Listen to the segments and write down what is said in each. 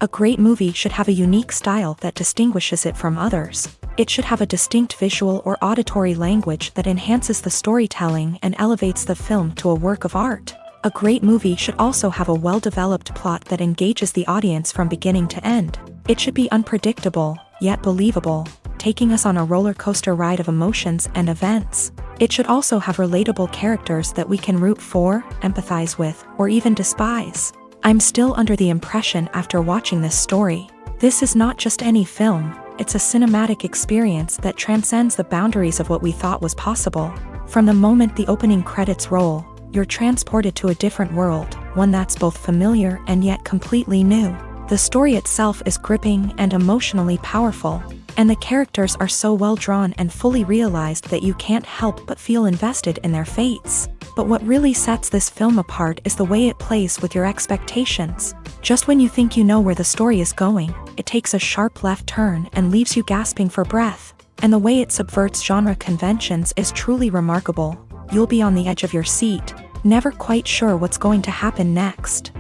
A great movie should have a unique style that distinguishes it from others. It should have a distinct visual or auditory language that enhances the storytelling and elevates the film to a work of art. A great movie should also have a well-developed plot that engages the audience from beginning to end. It should be unpredictable, yet believable, taking us on a roller coaster ride of emotions and events. It should also have relatable characters that we can root for, empathize with, or even despise. I'm still under the impression after watching this story. This is not just any film, it's a cinematic experience that transcends the boundaries of what we thought was possible. From the moment the opening credits roll, you're transported to a different world, one that's both familiar and yet completely new. The story itself is gripping and emotionally powerful, and the characters are so well drawn and fully realized that you can't help but feel invested in their fates. But what really sets this film apart is the way it plays with your expectations. Just when you think you know where the story is going, it takes a sharp left turn and leaves you gasping for breath. And the way it subverts genre conventions is truly remarkable. You'll be on the edge of your seat, never quite sure what's going to happen next.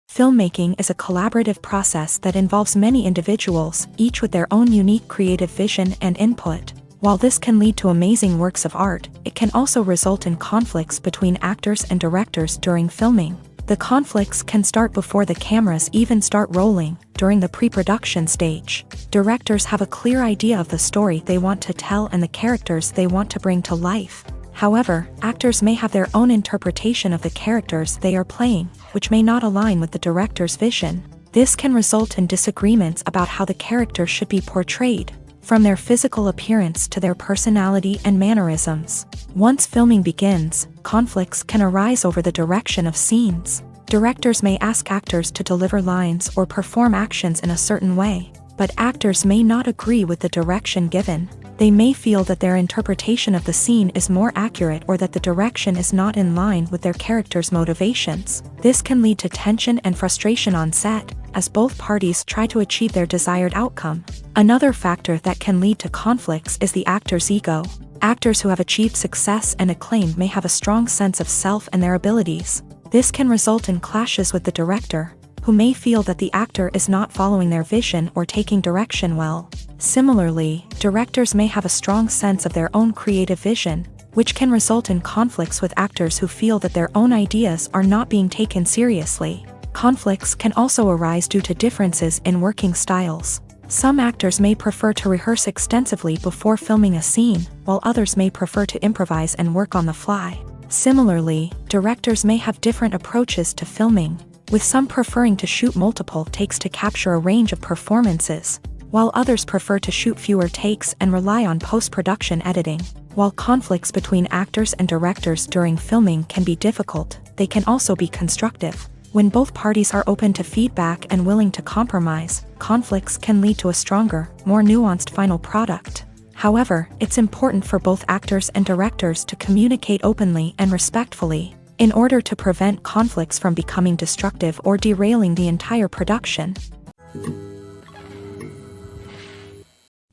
Filmmaking is a collaborative process that involves many individuals, each with their own unique creative vision and input. While this can lead to amazing works of art, it can also result in conflicts between actors and directors during filming. The conflicts can start before the cameras even start rolling, during the pre-production stage. Directors have a clear idea of the story they want to tell and the characters they want to bring to life. However, actors may have their own interpretation of the characters they are playing, which may not align with the director's vision. This can result in disagreements about how the characters should be portrayed, from their physical appearance to their personality and mannerisms. Once filming begins, conflicts can arise over the direction of scenes. Directors may ask actors to deliver lines or perform actions in a certain way, but actors may not agree with the direction given. They may feel that their interpretation of the scene is more accurate or that the direction is not in line with their character's motivations. This can lead to tension and frustration on set, as both parties try to achieve their desired outcome. Another factor that can lead to conflicts is the actor's ego. Actors who have achieved success and acclaim may have a strong sense of self and their abilities. This can result in clashes with the director, who may feel that the actor is not following their vision or taking direction well. Similarly, directors may have a strong sense of their own creative vision, which can result in conflicts with actors who feel that their own ideas are not being taken seriously. Conflicts can also arise due to differences in working styles. Some actors may prefer to rehearse extensively before filming a scene, while others may prefer to improvise and work on the fly. Similarly, directors may have different approaches to filming, with some preferring to shoot multiple takes to capture a range of performances, while others prefer to shoot fewer takes and rely on post-production editing. While conflicts between actors and directors during filming can be difficult, they can also be constructive. When both parties are open to feedback and willing to compromise, conflicts can lead to a stronger, more nuanced final product. However, it's important for both actors and directors to communicate openly and respectfully, in order to prevent conflicts from becoming destructive or derailing the entire production.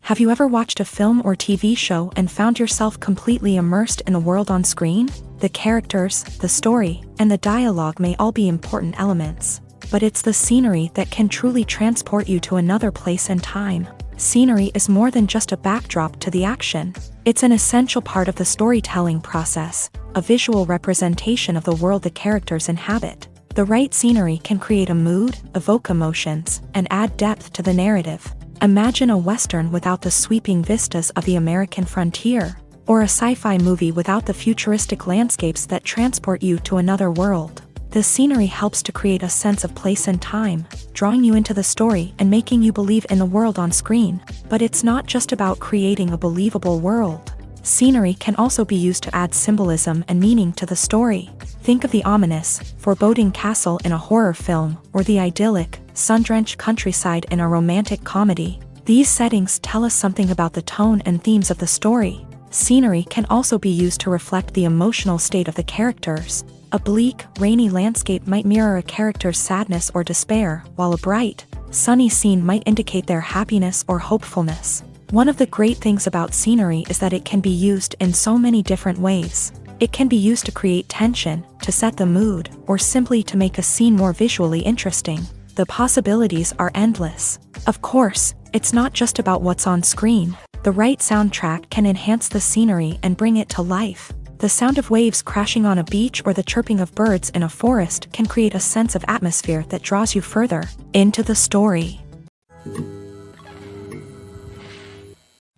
Have you ever watched a film or TV show and found yourself completely immersed in the world on screen? The characters, the story, and the dialogue may all be important elements, but it's the scenery that can truly transport you to another place and time. Scenery is more than just a backdrop to the action. It's an essential part of the storytelling process, a visual representation of the world the characters inhabit. The right scenery can create a mood, evoke emotions, and add depth to the narrative. Imagine a Western without the sweeping vistas of the American frontier, or a sci-fi movie without the futuristic landscapes that transport you to another world. The scenery helps to create a sense of place and time, drawing you into the story and making you believe in the world on screen. But it's not just about creating a believable world. Scenery can also be used to add symbolism and meaning to the story. Think of the ominous, foreboding castle in a horror film, or the idyllic, sun-drenched countryside in a romantic comedy. These settings tell us something about the tone and themes of the story. Scenery can also be used to reflect the emotional state of the characters. A bleak, rainy landscape might mirror a character's sadness or despair, while a bright, sunny scene might indicate their happiness or hopefulness. One of the great things about scenery is that it can be used in so many different ways. It can be used to create tension, to set the mood, or simply to make a scene more visually interesting. The possibilities are endless. Of course, it's not just about what's on screen. The right soundtrack can enhance the scenery and bring it to life. The sound of waves crashing on a beach or the chirping of birds in a forest can create a sense of atmosphere that draws you further into the story.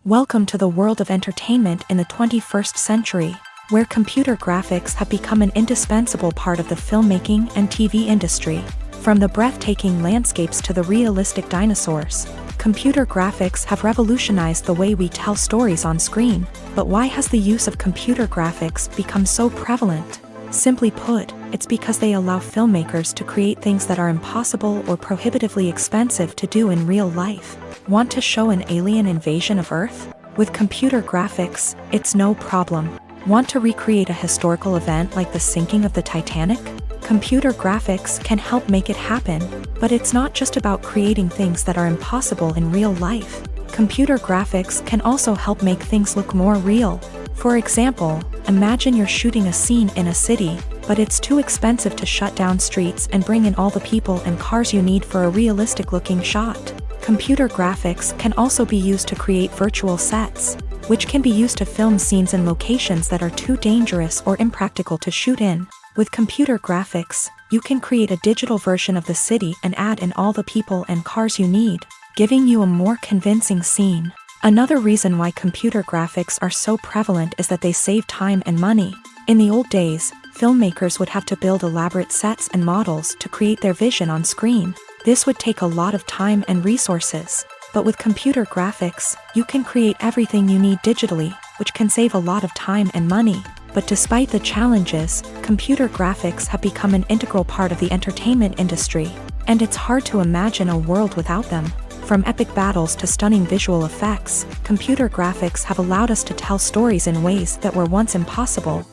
Welcome to the world of entertainment in the 21st century, where computer graphics have become an indispensable part of the filmmaking and TV industry. From the breathtaking landscapes to the realistic dinosaurs, computer graphics have revolutionized the way we tell stories on screen. But why has the use of computer graphics become so prevalent? Simply put, it's because they allow filmmakers to create things that are impossible or prohibitively expensive to do in real life. Want to show an alien invasion of Earth? With computer graphics, it's no problem. Want to recreate a historical event like the sinking of the Titanic? Computer graphics can help make it happen, but it's not just about creating things that are impossible in real life. Computer graphics can also help make things look more real. For example, imagine you're shooting a scene in a city, but it's too expensive to shut down streets and bring in all the people and cars you need for a realistic-looking shot. Computer graphics can also be used to create virtual sets, which can be used to film scenes in locations that are too dangerous or impractical to shoot in. With computer graphics, you can create a digital version of the city and add in all the people and cars you need, giving you a more convincing scene. Another reason why computer graphics are so prevalent is that they save time and money. In the old days, filmmakers would have to build elaborate sets and models to create their vision on screen. This would take a lot of time and resources. But with computer graphics, you can create everything you need digitally, which can save a lot of time and money. But despite the challenges, computer graphics have become an integral part of the entertainment industry, and it's hard to imagine a world without them. From epic battles to stunning visual effects, computer graphics have allowed us to tell stories in ways that were once impossible.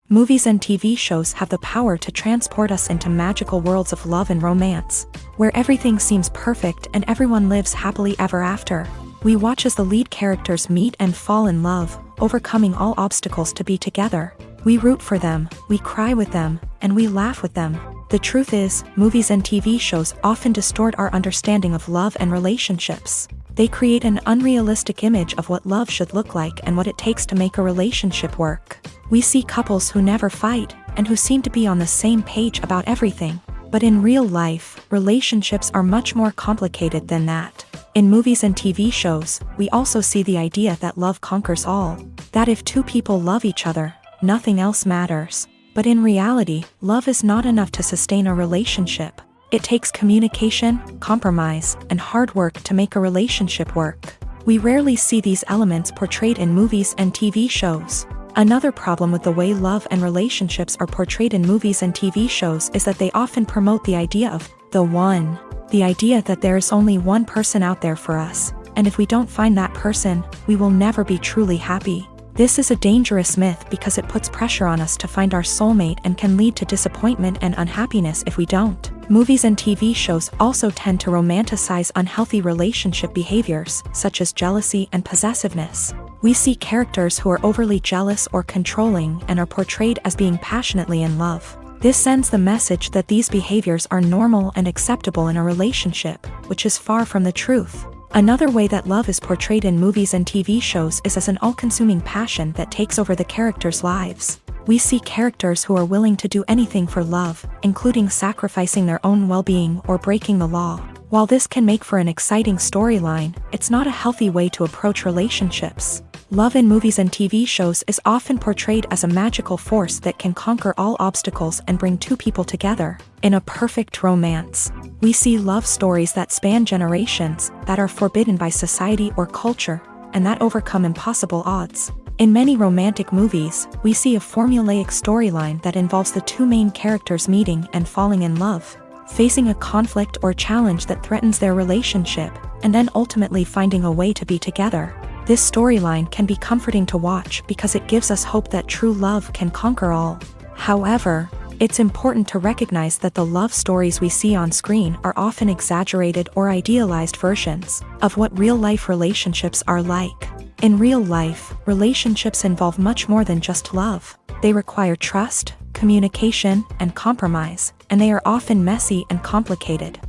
Movies and TV shows have the power to transport us into magical worlds of love and romance, where everything seems perfect and everyone lives happily ever after. We watch as the lead characters meet and fall in love, overcoming all obstacles to be together. We root for them, we cry with them, and we laugh with them. The truth is, movies and TV shows often distort our understanding of love and relationships. They create an unrealistic image of what love should look like and what it takes to make a relationship work. We see couples who never fight, and who seem to be on the same page about everything. But in real life, relationships are much more complicated than that. In movies and TV shows, we also see the idea that love conquers all. That if two people love each other, nothing else matters. But in reality, love is not enough to sustain a relationship. It takes communication, compromise, and hard work to make a relationship work. We rarely see these elements portrayed in movies and TV shows. Another problem with the way love and relationships are portrayed in movies and TV shows is that they often promote the idea of the one. The idea that there is only one person out there for us, and if we don't find that person, we will never be truly happy. This is a dangerous myth because it puts pressure on us to find our soulmate and can lead to disappointment and unhappiness if we don't. Movies and TV shows also tend to romanticize unhealthy relationship behaviors, such as jealousy and possessiveness. We see characters who are overly jealous or controlling and are portrayed as being passionately in love. This sends the message that these behaviors are normal and acceptable in a relationship, which is far from the truth. Another way that love is portrayed in movies and TV shows is as an all-consuming passion that takes over the characters' lives. We see characters who are willing to do anything for love, including sacrificing their own well-being or breaking the law. While this can make for an exciting storyline, it's not a healthy way to approach relationships. Love in movies and TV shows is often portrayed as a magical force that can conquer all obstacles and bring two people together in a perfect romance. We see love stories that span generations, that are forbidden by society or culture, and that overcome impossible odds. In many romantic movies, we see a formulaic storyline that involves the two main characters meeting and falling in love, facing a conflict or challenge that threatens their relationship, and then ultimately finding a way to be together. This storyline can be comforting to watch because it gives us hope that true love can conquer all. However, it's important to recognize that the love stories we see on screen are often exaggerated or idealized versions of what real-life relationships are like. In real life, relationships involve much more than just love. They require trust, communication, and compromise, and they are often messy and complicated.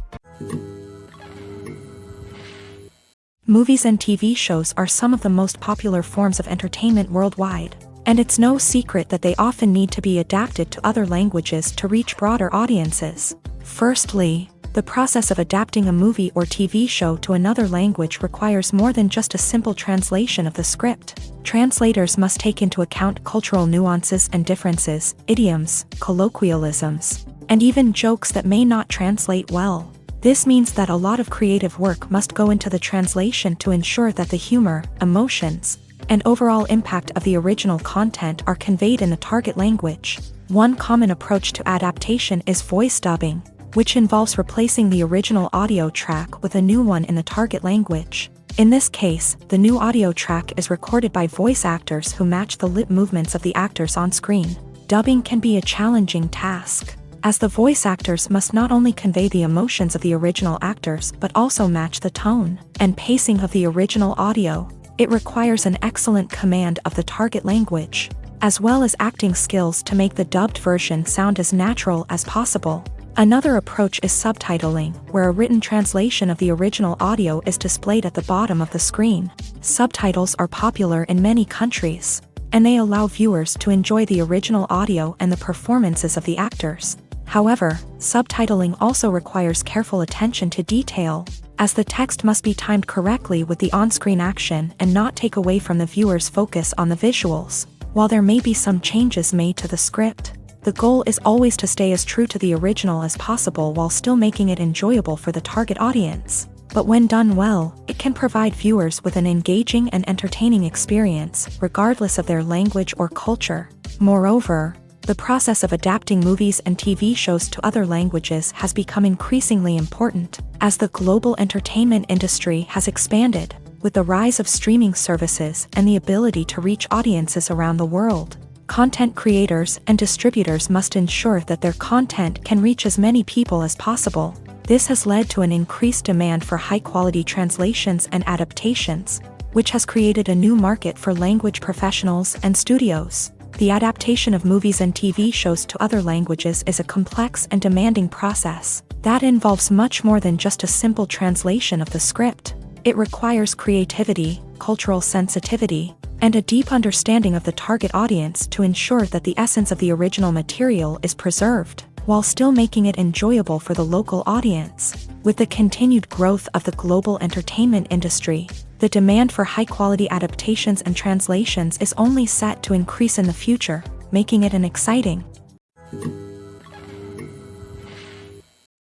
Movies and TV shows are some of the most popular forms of entertainment worldwide, and it's no secret that they often need to be adapted to other languages to reach broader audiences. Firstly, the process of adapting a movie or TV show to another language requires more than just a simple translation of the script. Translators must take into account cultural nuances and differences, idioms, colloquialisms, and even jokes that may not translate well. This means that a lot of creative work must go into the translation to ensure that the humor, emotions, and overall impact of the original content are conveyed in the target language. One common approach to adaptation is voice dubbing, which involves replacing the original audio track with a new one in the target language. In this case, the new audio track is recorded by voice actors who match the lip movements of the actors on screen. Dubbing can be a challenging task, as the voice actors must not only convey the emotions of the original actors but also match the tone and pacing of the original audio. It requires an excellent command of the target language, as well as acting skills to make the dubbed version sound as natural as possible. Another approach is subtitling, where a written translation of the original audio is displayed at the bottom of the screen. Subtitles are popular in many countries, and they allow viewers to enjoy the original audio and the performances of the actors. However, subtitling also requires careful attention to detail, as the text must be timed correctly with the on-screen action and not take away from the viewer's focus on the visuals. While there may be some changes made to the script, the goal is always to stay as true to the original as possible while still making it enjoyable for the target audience. But when done well, it can provide viewers with an engaging and entertaining experience, regardless of their language or culture. Moreover, the process of adapting movies and TV shows to other languages has become increasingly important, as the global entertainment industry has expanded, with the rise of streaming services and the ability to reach audiences around the world. Content creators and distributors must ensure that their content can reach as many people as possible. This has led to an increased demand for high-quality translations and adaptations, which has created a new market for language professionals and studios. The adaptation of movies and TV shows to other languages is a complex and demanding process that involves much more than just a simple translation of the script. It requires creativity, cultural sensitivity, and a deep understanding of the target audience to ensure that the essence of the original material is preserved, while still making it enjoyable for the local audience. With the continued growth of the global entertainment industry, the demand for high-quality adaptations and translations is only set to increase in the future, making it an exciting.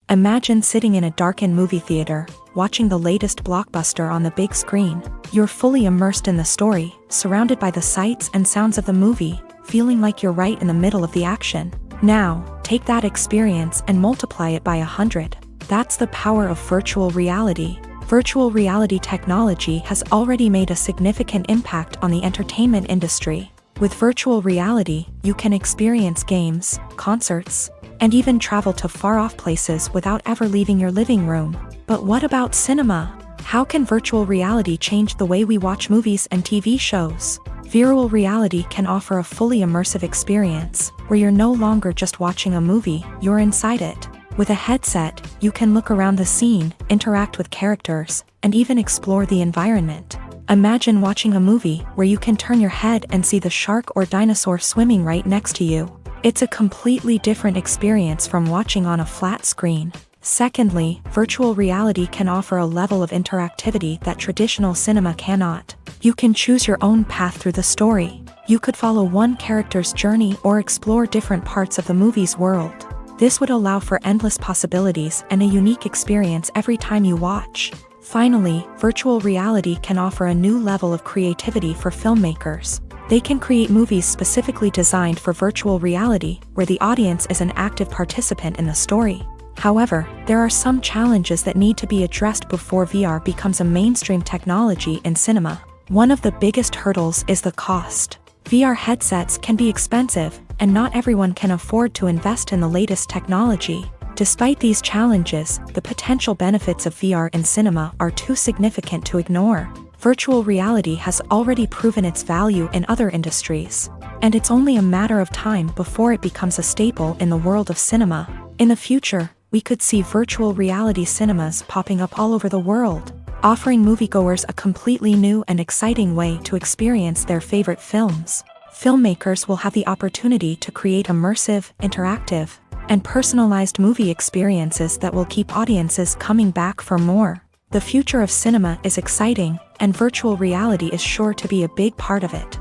Imagine sitting in a darkened movie theater, watching the latest blockbuster on the big screen. You're fully immersed in the story, surrounded by the sights and sounds of the movie, feeling like you're right in the middle of the action. Now, take that experience and multiply it by 100. That's the power of virtual reality. Virtual reality technology has already made a significant impact on the entertainment industry. With virtual reality, you can experience games, concerts, and even travel to far-off places without ever leaving your living room. But what about cinema? How can virtual reality change the way we watch movies and TV shows? Virtual reality can offer a fully immersive experience, where you're no longer just watching a movie, you're inside it. With a headset, you can look around the scene, interact with characters, and even explore the environment. Imagine watching a movie where you can turn your head and see the shark or dinosaur swimming right next to you. It's a completely different experience from watching on a flat screen. Secondly, virtual reality can offer a level of interactivity that traditional cinema cannot. You can choose your own path through the story. You could follow one character's journey or explore different parts of the movie's world. This would allow for endless possibilities and a unique experience every time you watch. Finally, virtual reality can offer a new level of creativity for filmmakers. They can create movies specifically designed for virtual reality, where the audience is an active participant in the story. However, there are some challenges that need to be addressed before VR becomes a mainstream technology in cinema. One of the biggest hurdles is the cost. VR headsets can be expensive, and not everyone can afford to invest in the latest technology. Despite these challenges, the potential benefits of VR in cinema are too significant to ignore. Virtual reality has already proven its value in other industries, and it's only a matter of time before it becomes a staple in the world of cinema. In the future, we could see virtual reality cinemas popping up all over the world, offering moviegoers a completely new and exciting way to experience their favorite films. Filmmakers will have the opportunity to create immersive, interactive, and personalized movie experiences that will keep audiences coming back for more. The future of cinema is exciting, and virtual reality is sure to be a big part of it.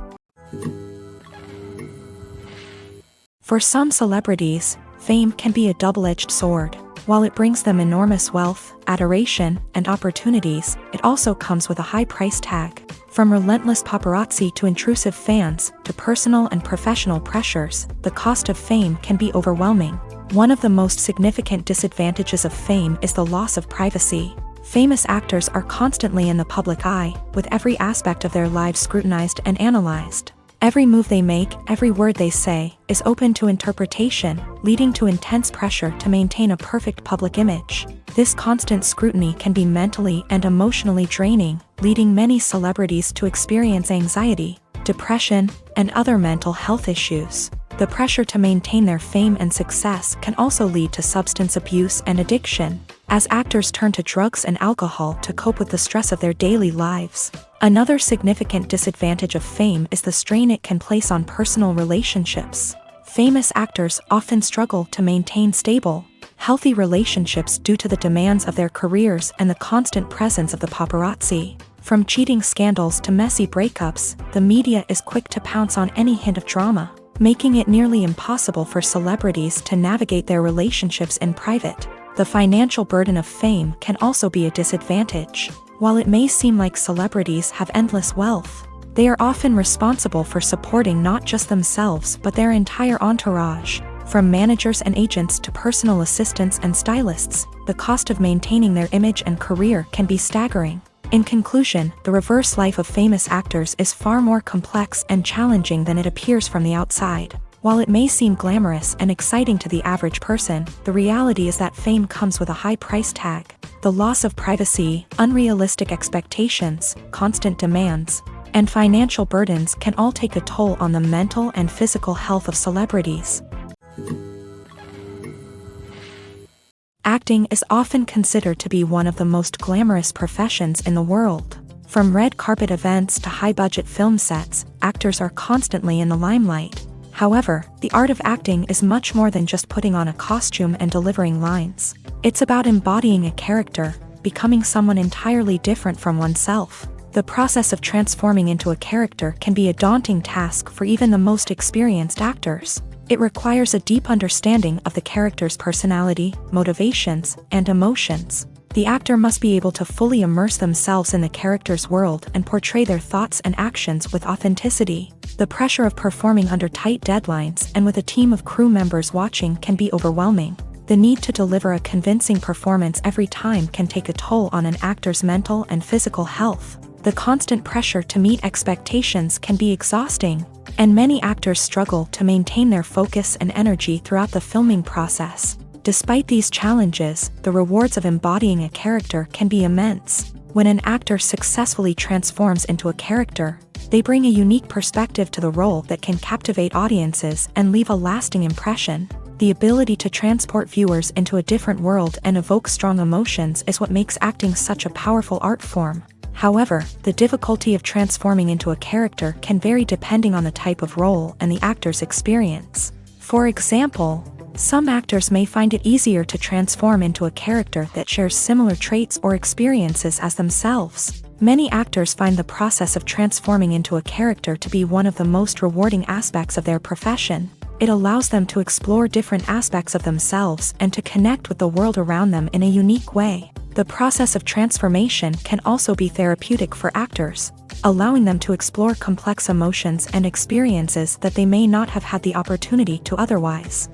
For some celebrities, fame can be a double-edged sword. While it brings them enormous wealth, adoration, and opportunities, it also comes with a high price tag. From relentless paparazzi to intrusive fans, to personal and professional pressures, the cost of fame can be overwhelming. One of the most significant disadvantages of fame is the loss of privacy. Famous actors are constantly in the public eye, with every aspect of their lives scrutinized and analyzed. Every move they make, every word they say, is open to interpretation, leading to intense pressure to maintain a perfect public image. This constant scrutiny can be mentally and emotionally draining, leading many celebrities to experience anxiety, depression, and other mental health issues. The pressure to maintain their fame and success can also lead to substance abuse and addiction, as actors turn to drugs and alcohol to cope with the stress of their daily lives. Another significant disadvantage of fame is the strain it can place on personal relationships. Famous actors often struggle to maintain stable, healthy relationships due to the demands of their careers and the constant presence of the paparazzi. From cheating scandals to messy breakups, the media is quick to pounce on any hint of drama, making it nearly impossible for celebrities to navigate their relationships in private. The financial burden of fame can also be a disadvantage. While it may seem like celebrities have endless wealth, they are often responsible for supporting not just themselves but their entire entourage. From managers and agents to personal assistants and stylists, the cost of maintaining their image and career can be staggering. In conclusion, the reverse life of famous actors is far more complex and challenging than it appears from the outside. While it may seem glamorous and exciting to the average person, the reality is that fame comes with a high price tag. The loss of privacy, unrealistic expectations, constant demands, and financial burdens can all take a toll on the mental and physical health of celebrities. Acting is often considered to be one of the most glamorous professions in the world. From red carpet events to high-budget film sets, actors are constantly in the limelight. However, the art of acting is much more than just putting on a costume and delivering lines. It's about embodying a character, becoming someone entirely different from oneself. The process of transforming into a character can be a daunting task for even the most experienced actors. It requires a deep understanding of the character's personality, motivations, and emotions. The actor must be able to fully immerse themselves in the character's world and portray their thoughts and actions with authenticity. The pressure of performing under tight deadlines and with a team of crew members watching can be overwhelming. The need to deliver a convincing performance every time can take a toll on an actor's mental and physical health. The constant pressure to meet expectations can be exhausting, and many actors struggle to maintain their focus and energy throughout the filming process. Despite these challenges, the rewards of embodying a character can be immense. When an actor successfully transforms into a character, they bring a unique perspective to the role that can captivate audiences and leave a lasting impression. The ability to transport viewers into a different world and evoke strong emotions is what makes acting such a powerful art form. However, the difficulty of transforming into a character can vary depending on the type of role and the actor's experience. For example, some actors may find it easier to transform into a character that shares similar traits or experiences as themselves. Many actors find the process of transforming into a character to be one of the most rewarding aspects of their profession. It allows them to explore different aspects of themselves and to connect with the world around them in a unique way. The process of transformation can also be therapeutic for actors, allowing them to explore complex emotions and experiences that they may not have had the opportunity to otherwise.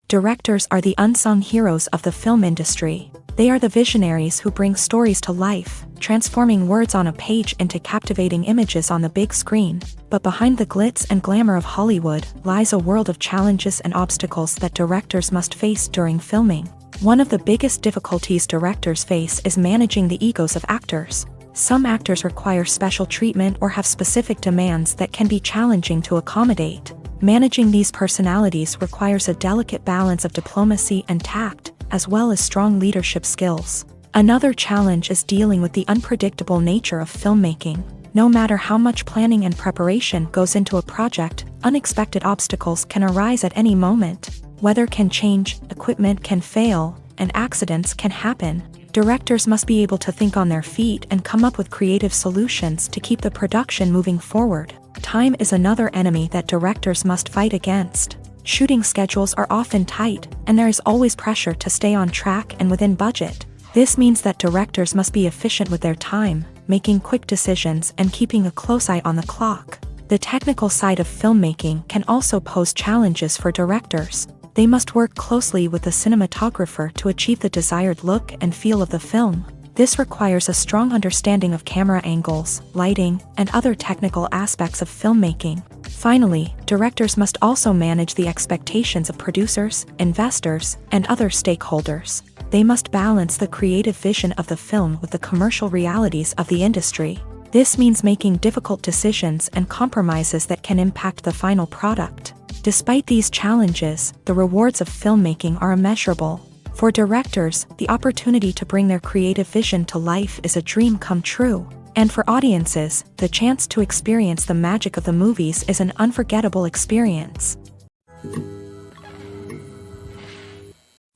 Directors are the unsung heroes of the film industry. They are the visionaries who bring stories to life, transforming words on a page into captivating images on the big screen. But behind the glitz and glamour of Hollywood lies a world of challenges and obstacles that directors must face during filming. One of the biggest difficulties directors face is managing the egos of actors. Some actors require special treatment or have specific demands that can be challenging to accommodate. Managing these personalities requires a delicate balance of diplomacy and tact, as well as strong leadership skills. Another challenge is dealing with the unpredictable nature of filmmaking. No matter how much planning and preparation goes into a project, unexpected obstacles can arise at any moment. Weather can change, equipment can fail, and accidents can happen. Directors must be able to think on their feet and come up with creative solutions to keep the production moving forward. Time is another enemy that directors must fight against. Shooting schedules are often tight, and there is always pressure to stay on track and within budget. This means that directors must be efficient with their time, making quick decisions and keeping a close eye on the clock. The technical side of filmmaking can also pose challenges for directors. They must work closely with the cinematographer to achieve the desired look and feel of the film. This requires a strong understanding of camera angles, lighting, and other technical aspects of filmmaking. Finally, directors must also manage the expectations of producers, investors, and other stakeholders. They must balance the creative vision of the film with the commercial realities of the industry. This means making difficult decisions and compromises that can impact the final product. Despite these challenges, the rewards of filmmaking are immeasurable. For directors, the opportunity to bring their creative vision to life is a dream come true. And for audiences, the chance to experience the magic of the movies is an unforgettable experience.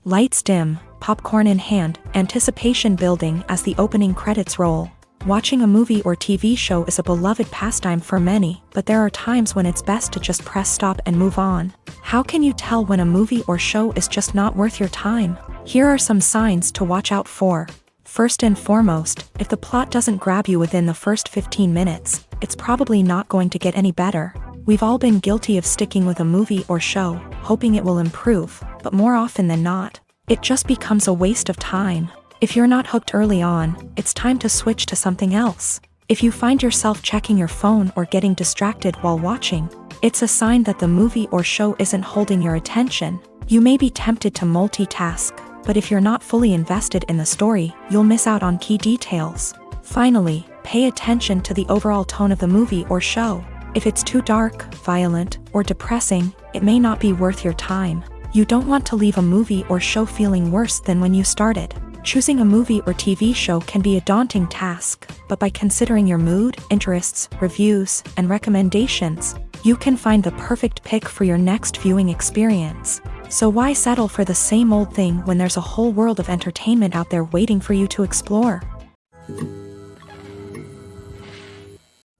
Lights dim, popcorn in hand, anticipation building as the opening credits roll. Watching a movie or TV show is a beloved pastime for many, but there are times when it's best to just press stop and move on. How can you tell when a movie or show is just not worth your time? Here are some signs to watch out for. First and foremost, if the plot doesn't grab you within the first 15 minutes, it's probably not going to get any better. We've all been guilty of sticking with a movie or show, hoping it will improve, but more often than not, it just becomes a waste of time. If you're not hooked early on, it's time to switch to something else. If you find yourself checking your phone or getting distracted while watching, it's a sign that the movie or show isn't holding your attention. You may be tempted to multitask, but if you're not fully invested in the story, you'll miss out on key details. Finally, pay attention to the overall tone of the movie or show. If it's too dark, violent, or depressing, it may not be worth your time. You don't want to leave a movie or show feeling worse than when you started. Choosing a movie or TV show can be a daunting task, but by considering your mood, interests, reviews, and recommendations, you can find the perfect pick for your next viewing experience. So why settle for the same old thing when there's a whole world of entertainment out there waiting for you to explore?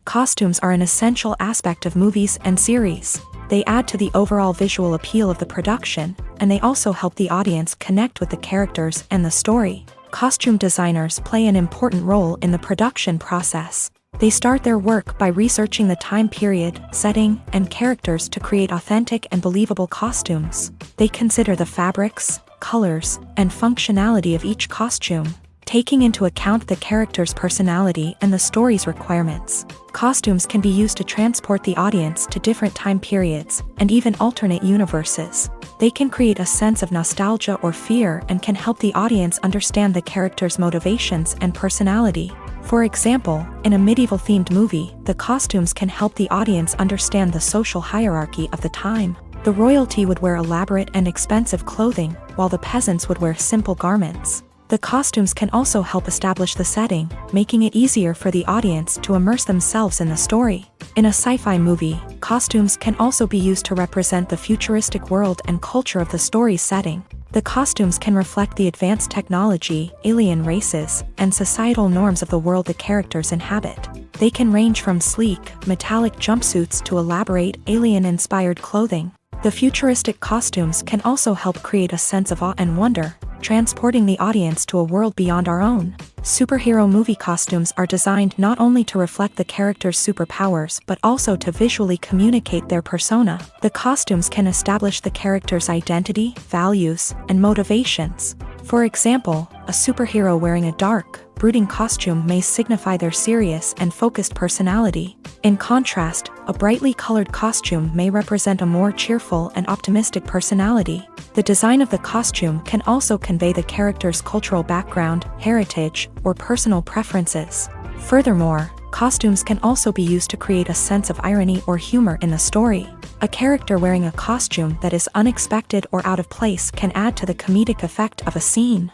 Costumes are an essential aspect of movies and series. They add to the overall visual appeal of the production, and they also help the audience connect with the characters and the story. Costume designers play an important role in the production process. They start their work by researching the time period, setting, and characters to create authentic and believable costumes. They consider the fabrics, colors, and functionality of each costume, taking into account the character's personality and the story's requirements. Costumes can be used to transport the audience to different time periods, and even alternate universes. They can create a sense of nostalgia or fear and can help the audience understand the character's motivations and personality. For example, in a medieval-themed movie, the costumes can help the audience understand the social hierarchy of the time. The royalty would wear elaborate and expensive clothing, while the peasants would wear simple garments. The costumes can also help establish the setting, making it easier for the audience to immerse themselves in the story. In a sci-fi movie, costumes can also be used to represent the futuristic world and culture of the story's setting. The costumes can reflect the advanced technology, alien races, and societal norms of the world the characters inhabit. They can range from sleek, metallic jumpsuits to elaborate, alien-inspired clothing. The futuristic costumes can also help create a sense of awe and wonder, transporting the audience to a world beyond our own. Superhero movie costumes are designed not only to reflect the character's superpowers but also to visually communicate their persona. The costumes can establish the character's identity, values, and motivations. For example, a superhero wearing a dark, brooding costume may signify their serious and focused personality. In contrast, a brightly colored costume may represent a more cheerful and optimistic personality. The design of the costume can also convey the character's cultural background, heritage, or personal preferences. Furthermore, costumes can also be used to create a sense of irony or humor in the story. A character wearing a costume that is unexpected or out of place can add to the comedic effect of a scene.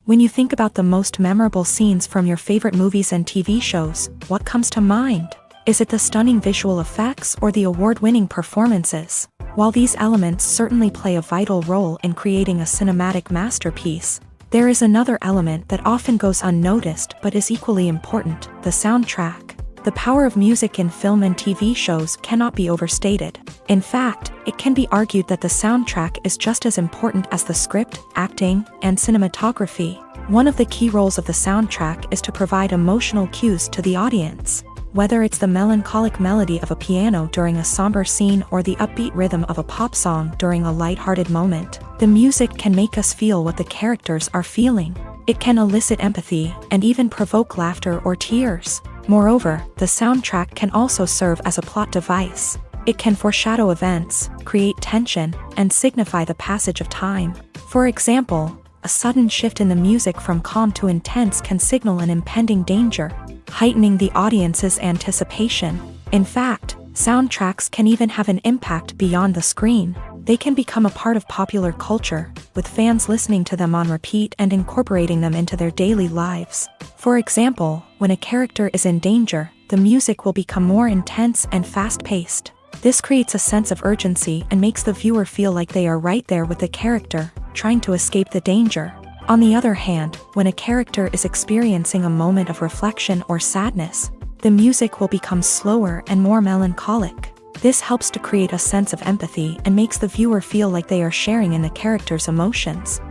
When you think about the most memorable scenes from your favorite movies and TV shows, what comes to mind? Is it the stunning visual effects or the award-winning performances? While these elements certainly play a vital role in creating a cinematic masterpiece, there is another element that often goes unnoticed but is equally important: the soundtrack. The power of music in film and TV shows cannot be overstated. In fact, it can be argued that the soundtrack is just as important as the script, acting, and cinematography. One of the key roles of the soundtrack is to provide emotional cues to the audience. Whether it's the melancholic melody of a piano during a somber scene or the upbeat rhythm of a pop song during a lighthearted moment, the music can make us feel what the characters are feeling. It can elicit empathy and even provoke laughter or tears. Moreover, the soundtrack can also serve as a plot device. It can foreshadow events, create tension, and signify the passage of time. For example, a sudden shift in the music from calm to intense can signal an impending danger, heightening the audience's anticipation. In fact, soundtracks can even have an impact beyond the screen. They can become a part of popular culture, with fans listening to them on repeat and incorporating them into their daily lives. For example, when a character is in danger, the music will become more intense and fast-paced. This creates a sense of urgency and makes the viewer feel like they are right there with the character, trying to escape the danger. On the other hand, when a character is experiencing a moment of reflection or sadness, the music will become slower and more melancholic. This helps to create a sense of empathy and makes the viewer feel like they are sharing in the character's emotions.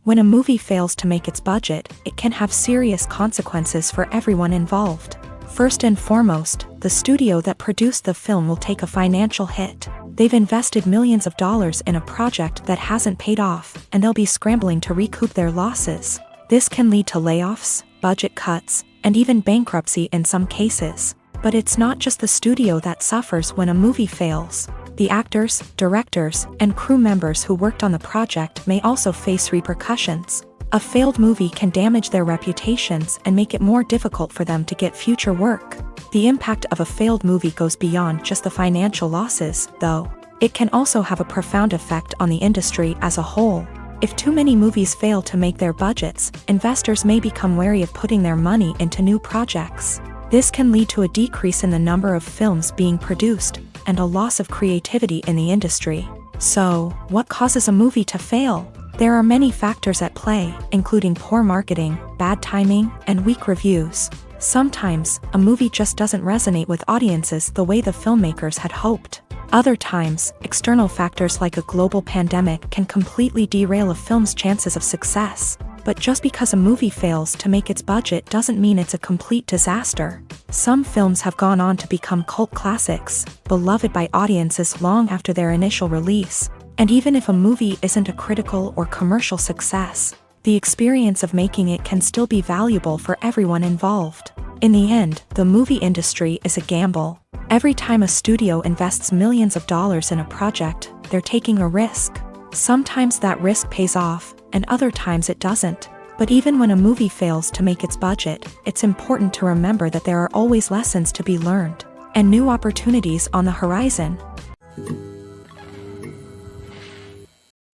When a movie fails to make its budget, it can have serious consequences for everyone involved. First and foremost, the studio that produced the film will take a financial hit. They've invested millions of dollars in a project that hasn't paid off, and they'll be scrambling to recoup their losses. This can lead to layoffs, budget cuts, and even bankruptcy in some cases. But it's not just the studio that suffers when a movie fails. The actors, directors, and crew members who worked on the project may also face repercussions. A failed movie can damage their reputations and make it more difficult for them to get future work. The impact of a failed movie goes beyond just the financial losses, though. It can also have a profound effect on the industry as a whole. If too many movies fail to make their budgets, investors may become wary of putting their money into new projects. This can lead to a decrease in the number of films being produced, and a loss of creativity in the industry. So, what causes a movie to fail? There are many factors at play, including poor marketing, bad timing, and weak reviews. Sometimes, a movie just doesn't resonate with audiences the way the filmmakers had hoped. Other times, external factors like a global pandemic can completely derail a film's chances of success. But just because a movie fails to make its budget doesn't mean it's a complete disaster. Some films have gone on to become cult classics, beloved by audiences long after their initial release. And even if a movie isn't a critical or commercial success, the experience of making it can still be valuable for everyone involved. In the end, the movie industry is a gamble. Every time a studio invests millions of dollars in a project, they're taking a risk. Sometimes that risk pays off, and other times it doesn't. But even when a movie fails to make its budget, it's important to remember that there are always lessons to be learned, and new opportunities on the horizon.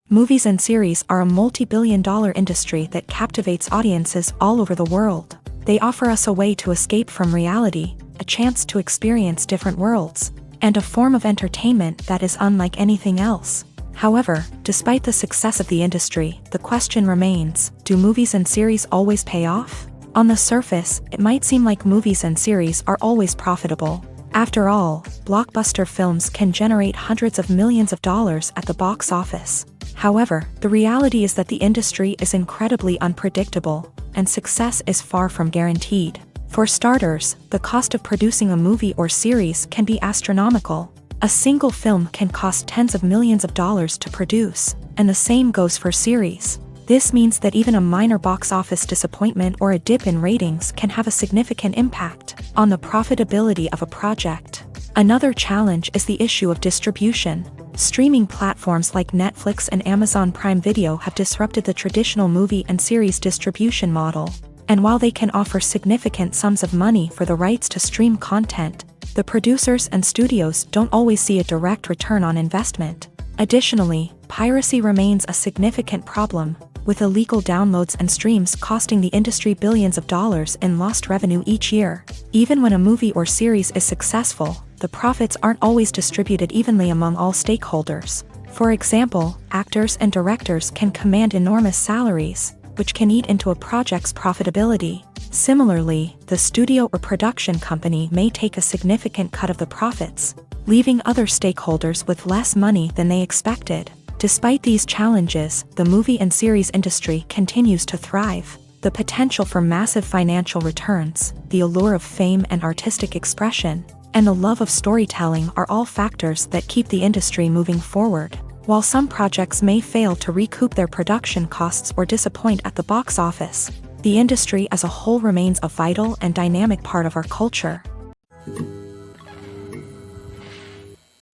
Movies and series are a multi-billion-dollar industry that captivates audiences all over the world. They offer us a way to escape from reality, a chance to experience different worlds, and a form of entertainment that is unlike anything else. However, despite the success of the industry, the question remains, do movies and series always pay off? On the surface, it might seem like movies and series are always profitable. After all, blockbuster films can generate hundreds of millions of dollars at the box office. However, the reality is that the industry is incredibly unpredictable, and success is far from guaranteed. For starters, the cost of producing a movie or series can be astronomical. A single film can cost tens of millions of dollars to produce, and the same goes for series. This means that even a minor box office disappointment or a dip in ratings can have a significant impact on the profitability of a project. Another challenge is the issue of distribution. Streaming platforms like Netflix and Amazon Prime Video have disrupted the traditional movie and series distribution model. And while they can offer significant sums of money for the rights to stream content, the producers and studios don't always see a direct return on investment. Additionally, piracy remains a significant problem, with illegal downloads and streams costing the industry billions of dollars in lost revenue each year. Even when a movie or series is successful, the profits aren't always distributed evenly among all stakeholders. For example, actors and directors can command enormous salaries, which can eat into a project's profitability. Similarly, the studio or production company may take a significant cut of the profits, leaving other stakeholders with less money than they expected. Despite these challenges, the movie and series industry continues to thrive. The potential for massive financial returns, the allure of fame and artistic expression, and the love of storytelling are all factors that keep the industry moving forward. While some projects may fail to recoup their production costs or disappoint at the box office, the industry as a whole remains a vital and dynamic part of our culture.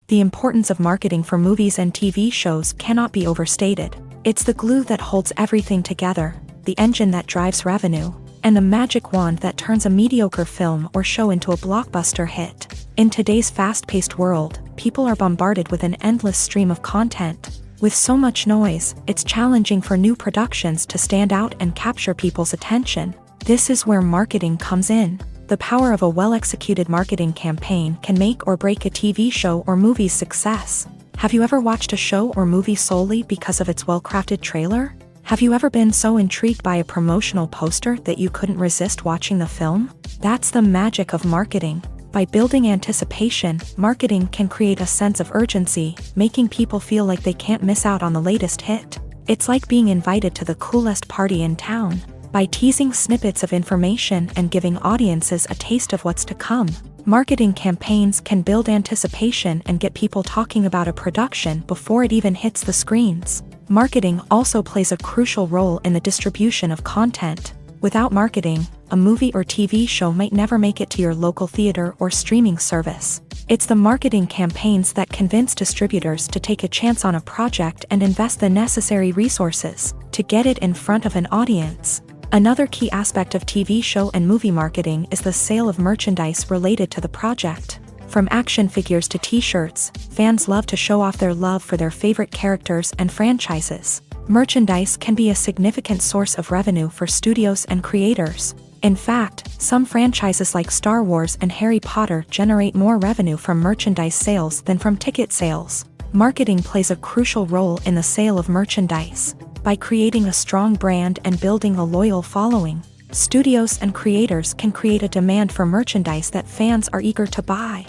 The importance of marketing for movies and TV shows cannot be overstated. It's the glue that holds everything together, the engine that drives revenue, and the magic wand that turns a mediocre film or show into a blockbuster hit. In today's fast-paced world, people are bombarded with an endless stream of content. With so much noise, it's challenging for new productions to stand out and capture people's attention. This is where marketing comes in. The power of a well-executed marketing campaign can make or break a TV show or movie's success. Have you ever watched a show or movie solely because of its well-crafted trailer? Have you ever been so intrigued by a promotional poster that you couldn't resist watching the film? That's the magic of marketing. By building anticipation, marketing can create a sense of urgency, making people feel like they can't miss out on the latest hit. It's like being invited to the coolest party in town. By teasing snippets of information and giving audiences a taste of what's to come, marketing campaigns can build anticipation and get people talking about a production before it even hits the screens. Marketing also plays a crucial role in the distribution of content. Without marketing, a movie or TV show might never make it to your local theater or streaming service. It's the marketing campaigns that convince distributors to take a chance on a project and invest the necessary resources to get it in front of an audience. Another key aspect of TV show and movie marketing is the sale of merchandise related to the project. From action figures to t-shirts, fans love to show off their love for their favorite characters and franchises. Merchandise can be a significant source of revenue for studios and creators. In fact, some franchises like Star Wars and Harry Potter generate more revenue from merchandise sales than from ticket sales. Marketing plays a crucial role in the sale of merchandise. By creating a strong brand and building a loyal following, studios and creators can create a demand for merchandise that fans are eager to buy.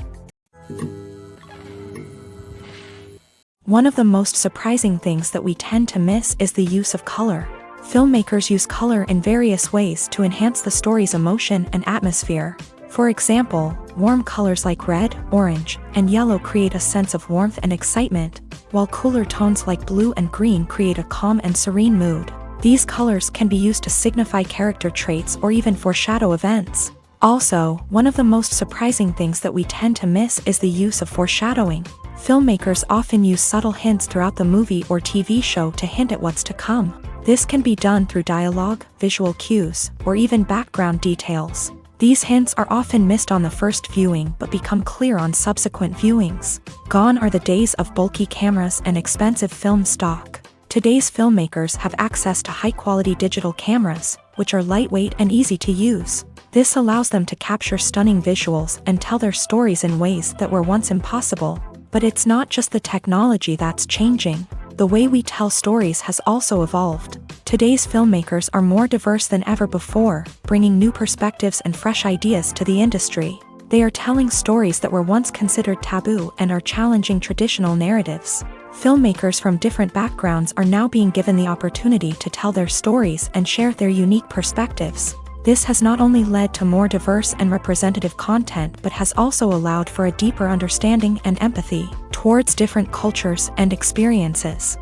One of the most surprising things that we tend to miss is the use of color. Filmmakers use color in various ways to enhance the story's emotion and atmosphere. For example, warm colors like red, orange, and yellow create a sense of warmth and excitement, while cooler tones like blue and green create a calm and serene mood. These colors can be used to signify character traits or even foreshadow events. Also, one of the most surprising things that we tend to miss is the use of foreshadowing. Filmmakers often use subtle hints throughout the movie or TV show to hint at what's to come. This can be done through dialogue, visual cues, or even background details. These hints are often missed on the first viewing but become clear on subsequent viewings. Gone are the days of bulky cameras and expensive film stock. Today's filmmakers have access to high-quality digital cameras, which are lightweight and easy to use. This allows them to capture stunning visuals and tell their stories in ways that were once impossible. But it's not just the technology that's changing. The way we tell stories has also evolved. Today's filmmakers are more diverse than ever before, bringing new perspectives and fresh ideas to the industry. They are telling stories that were once considered taboo and are challenging traditional narratives. Filmmakers from different backgrounds are now being given the opportunity to tell their stories and share their unique perspectives. This has not only led to more diverse and representative content but has also allowed for a deeper understanding and empathy towards different cultures and experiences.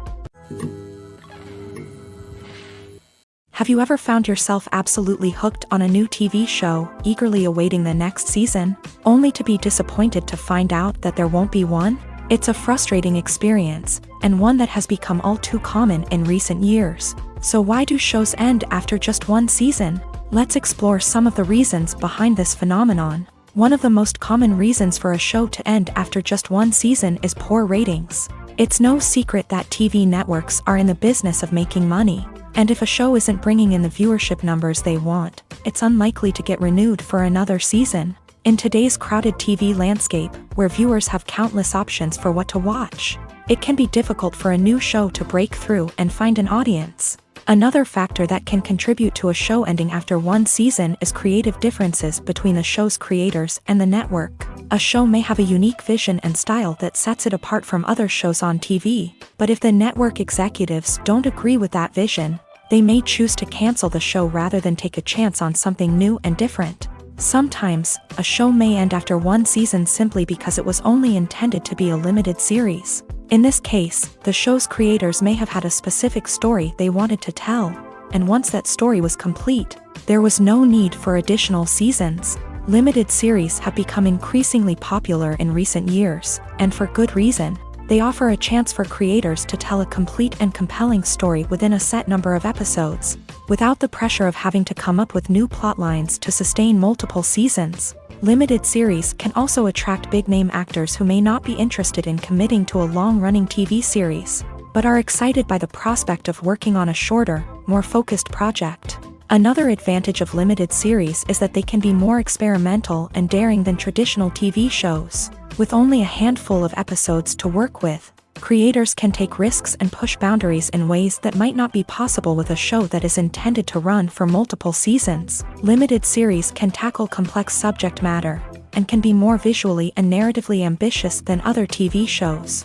Have you ever found yourself absolutely hooked on a new TV show, eagerly awaiting the next season, only to be disappointed to find out that there won't be one? It's a frustrating experience, and one that has become all too common in recent years. So why do shows end after just one season? Let's explore some of the reasons behind this phenomenon. One of the most common reasons for a show to end after just one season is poor ratings. It's no secret that TV networks are in the business of making money. And if a show isn't bringing in the viewership numbers they want, it's unlikely to get renewed for another season. In today's crowded TV landscape, where viewers have countless options for what to watch, it can be difficult for a new show to break through and find an audience. Another factor that can contribute to a show ending after one season is creative differences between the show's creators and the network. A show may have a unique vision and style that sets it apart from other shows on TV, but if the network executives don't agree with that vision, they may choose to cancel the show rather than take a chance on something new and different. Sometimes, a show may end after one season simply because it was only intended to be a limited series. In this case, the show's creators may have had a specific story they wanted to tell, and once that story was complete, there was no need for additional seasons. Limited series have become increasingly popular in recent years, and for good reason. They offer a chance for creators to tell a complete and compelling story within a set number of episodes, without the pressure of having to come up with new plotlines to sustain multiple seasons. Limited series can also attract big-name actors who may not be interested in committing to a long-running TV series, but are excited by the prospect of working on a shorter, more focused project. Another advantage of limited series is that they can be more experimental and daring than traditional TV shows. With only a handful of episodes to work with, creators can take risks and push boundaries in ways that might not be possible with a show that is intended to run for multiple seasons. Limited series can tackle complex subject matter, and can be more visually and narratively ambitious than other TV shows.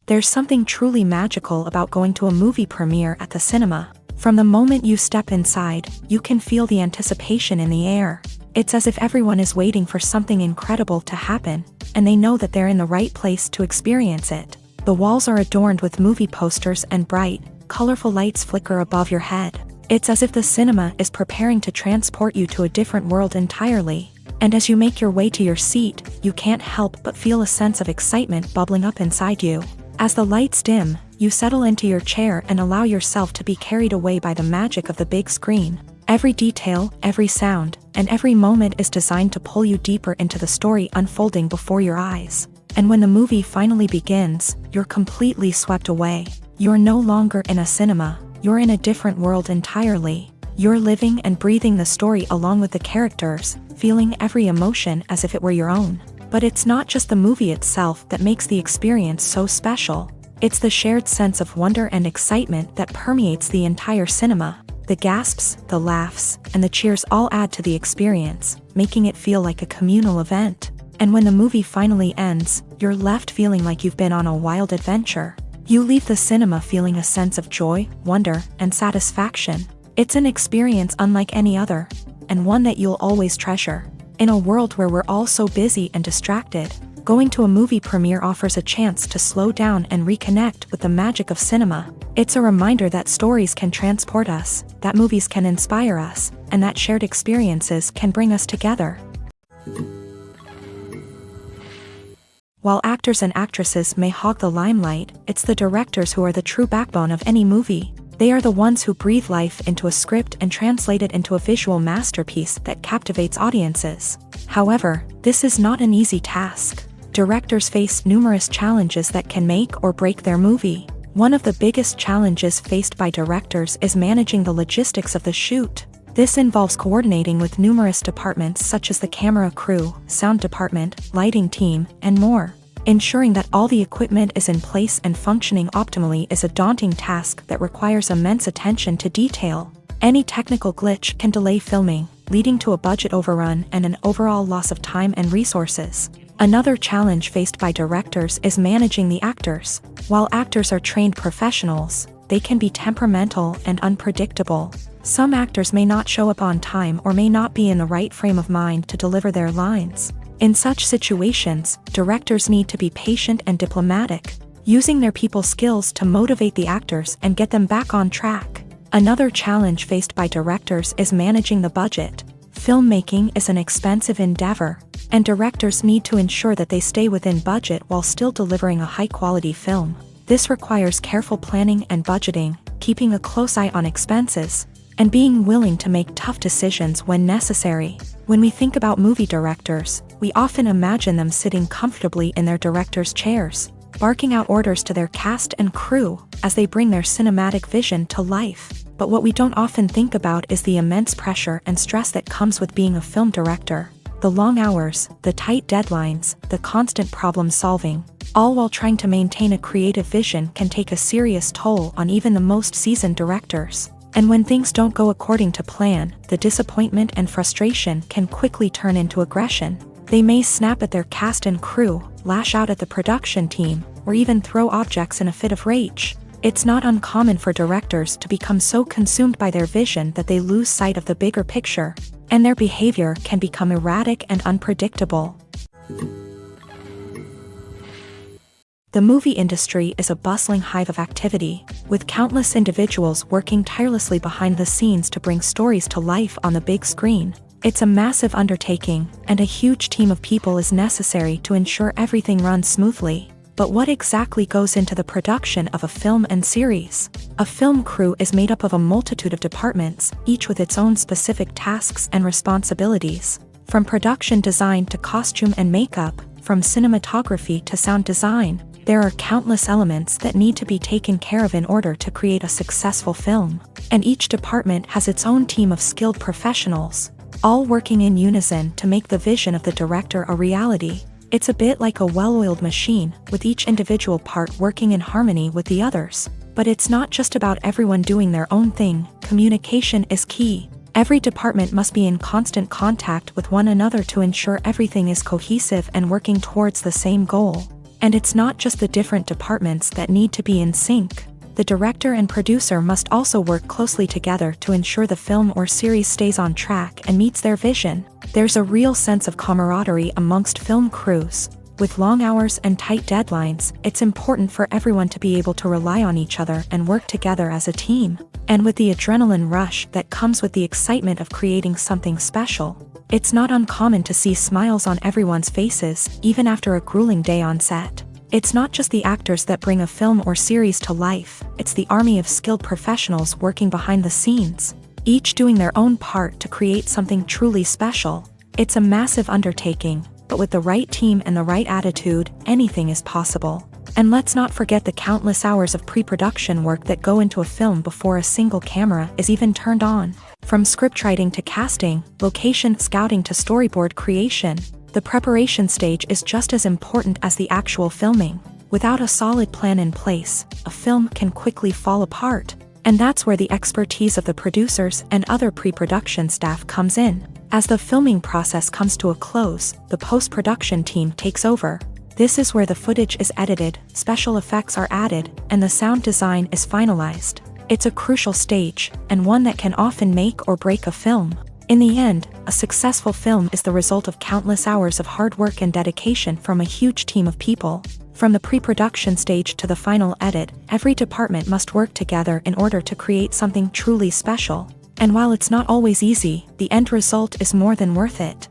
There's something truly magical about going to a movie premiere at the cinema. From the moment you step inside, you can feel the anticipation in the air. It's as if everyone is waiting for something incredible to happen, and they know that they're in the right place to experience it. The walls are adorned with movie posters and bright, colorful lights flicker above your head. It's as if the cinema is preparing to transport you to a different world entirely. And as you make your way to your seat, you can't help but feel a sense of excitement bubbling up inside you. As the lights dim, you settle into your chair and allow yourself to be carried away by the magic of the big screen. Every detail, every sound, and every moment is designed to pull you deeper into the story unfolding before your eyes. And when the movie finally begins, you're completely swept away. You're no longer in a cinema, you're in a different world entirely. You're living and breathing the story along with the characters, feeling every emotion as if it were your own. But it's not just the movie itself that makes the experience so special. It's the shared sense of wonder and excitement that permeates the entire cinema. The gasps, the laughs, and the cheers all add to the experience, making it feel like a communal event. And when the movie finally ends, you're left feeling like you've been on a wild adventure. You leave the cinema feeling a sense of joy, wonder, and satisfaction. It's an experience unlike any other, and one that you'll always treasure. In a world where we're all so busy and distracted, going to a movie premiere offers a chance to slow down and reconnect with the magic of cinema. It's a reminder that stories can transport us, that movies can inspire us, and that shared experiences can bring us together. While actors and actresses may hog the limelight, it's the directors who are the true backbone of any movie. They are the ones who breathe life into a script and translate it into a visual masterpiece that captivates audiences. However, this is not an easy task. Directors face numerous challenges that can make or break their movie. One of the biggest challenges faced by directors is managing the logistics of the shoot. This involves coordinating with numerous departments such as the camera crew, sound department, lighting team, and more. Ensuring that all the equipment is in place and functioning optimally is a daunting task that requires immense attention to detail. Any technical glitch can delay filming, leading to a budget overrun and an overall loss of time and resources. Another challenge faced by directors is managing the actors. While actors are trained professionals, they can be temperamental and unpredictable. Some actors may not show up on time or may not be in the right frame of mind to deliver their lines. In such situations, directors need to be patient and diplomatic, using their people skills to motivate the actors and get them back on track. Another challenge faced by directors is managing the budget. Filmmaking is an expensive endeavor, and directors need to ensure that they stay within budget while still delivering a high-quality film. This requires careful planning and budgeting, keeping a close eye on expenses, and being willing to make tough decisions when necessary. When we think about movie directors, we often imagine them sitting comfortably in their director's chairs, barking out orders to their cast and crew as they bring their cinematic vision to life. But what we don't often think about is the immense pressure and stress that comes with being a film director. The long hours, the tight deadlines, the constant problem solving, all while trying to maintain a creative vision can take a serious toll on even the most seasoned directors. And when things don't go according to plan, the disappointment and frustration can quickly turn into aggression. They may snap at their cast and crew, lash out at the production team, or even throw objects in a fit of rage. It's not uncommon for directors to become so consumed by their vision that they lose sight of the bigger picture, and their behavior can become erratic and unpredictable. The movie industry is a bustling hive of activity, with countless individuals working tirelessly behind the scenes to bring stories to life on the big screen. It's a massive undertaking, and a huge team of people is necessary to ensure everything runs smoothly. But what exactly goes into the production of a film and series? A film crew is made up of a multitude of departments, each with its own specific tasks and responsibilities. From production design to costume and makeup, from cinematography to sound design, there are countless elements that need to be taken care of in order to create a successful film. And each department has its own team of skilled professionals, all working in unison to make the vision of the director a reality. It's a bit like a well-oiled machine, with each individual part working in harmony with the others. But it's not just about everyone doing their own thing. Communication is key. Every department must be in constant contact with one another to ensure everything is cohesive and working towards the same goal. And it's not just the different departments that need to be in sync. The director and producer must also work closely together to ensure the film or series stays on track and meets their vision. There's a real sense of camaraderie amongst film crews. With long hours and tight deadlines, it's important for everyone to be able to rely on each other and work together as a team. And with the adrenaline rush that comes with the excitement of creating something special, it's not uncommon to see smiles on everyone's faces, even after a grueling day on set. It's not just the actors that bring a film or series to life, it's the army of skilled professionals working behind the scenes, each doing their own part to create something truly special. It's a massive undertaking, but with the right team and the right attitude, anything is possible. And let's not forget the countless hours of pre-production work that go into a film before a single camera is even turned on. From scriptwriting to casting, location scouting to storyboard creation, the preparation stage is just as important as the actual filming. Without a solid plan in place, a film can quickly fall apart. And that's where the expertise of the producers and other pre-production staff comes in. As the filming process comes to a close, the post-production team takes over. This is where the footage is edited, special effects are added, and the sound design is finalized. It's a crucial stage, and one that can often make or break a film. In the end, a successful film is the result of countless hours of hard work and dedication from a huge team of people. From the pre-production stage to the final edit, every department must work together in order to create something truly special. And while it's not always easy, the end result is more than worth it.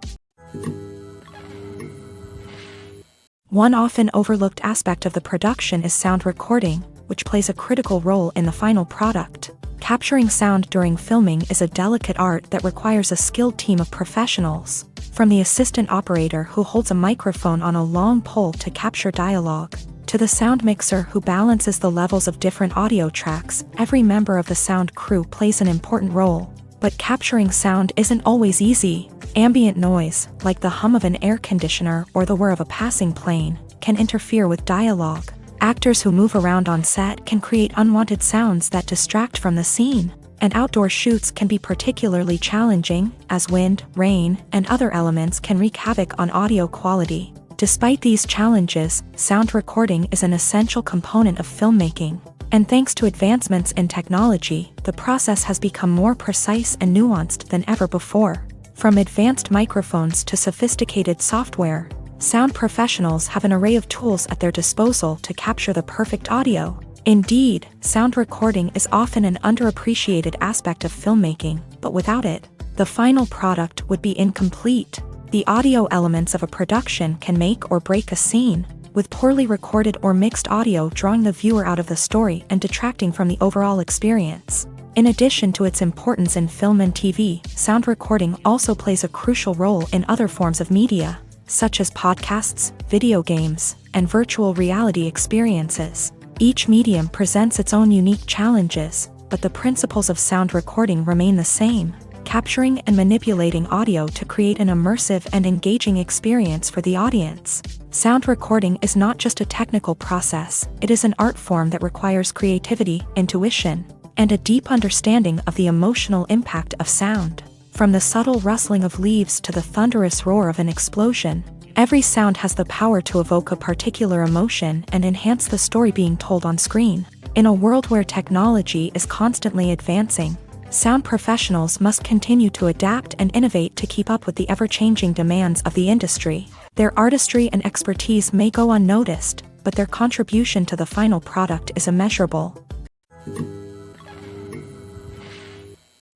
One often overlooked aspect of the production is sound recording, which plays a critical role in the final product. Capturing sound during filming is a delicate art that requires a skilled team of professionals. From the assistant operator who holds a microphone on a long pole to capture dialogue, to the sound mixer who balances the levels of different audio tracks, every member of the sound crew plays an important role. But capturing sound isn't always easy. Ambient noise, like the hum of an air conditioner or the whir of a passing plane, can interfere with dialogue. Actors who move around on set can create unwanted sounds that distract from the scene. And outdoor shoots can be particularly challenging, as wind, rain, and other elements can wreak havoc on audio quality. Despite these challenges, sound recording is an essential component of filmmaking. And thanks to advancements in technology, the process has become more precise and nuanced than ever before. From advanced microphones to sophisticated software, sound professionals have an array of tools at their disposal to capture the perfect audio. Indeed, sound recording is often an underappreciated aspect of filmmaking, but without it, the final product would be incomplete. The audio elements of a production can make or break a scene, with poorly recorded or mixed audio drawing the viewer out of the story and detracting from the overall experience. In addition to its importance in film and TV, sound recording also plays a crucial role in other forms of media, such as podcasts, video games, and virtual reality experiences. Each medium presents its own unique challenges, but the principles of sound recording remain the same, capturing and manipulating audio to create an immersive and engaging experience for the audience. Sound recording is not just a technical process, it is an art form that requires creativity, intuition, and a deep understanding of the emotional impact of sound. From the subtle rustling of leaves to the thunderous roar of an explosion, every sound has the power to evoke a particular emotion and enhance the story being told on screen. In a world where technology is constantly advancing, sound professionals must continue to adapt and innovate to keep up with the ever-changing demands of the industry. Their artistry and expertise may go unnoticed, but their contribution to the final product is immeasurable.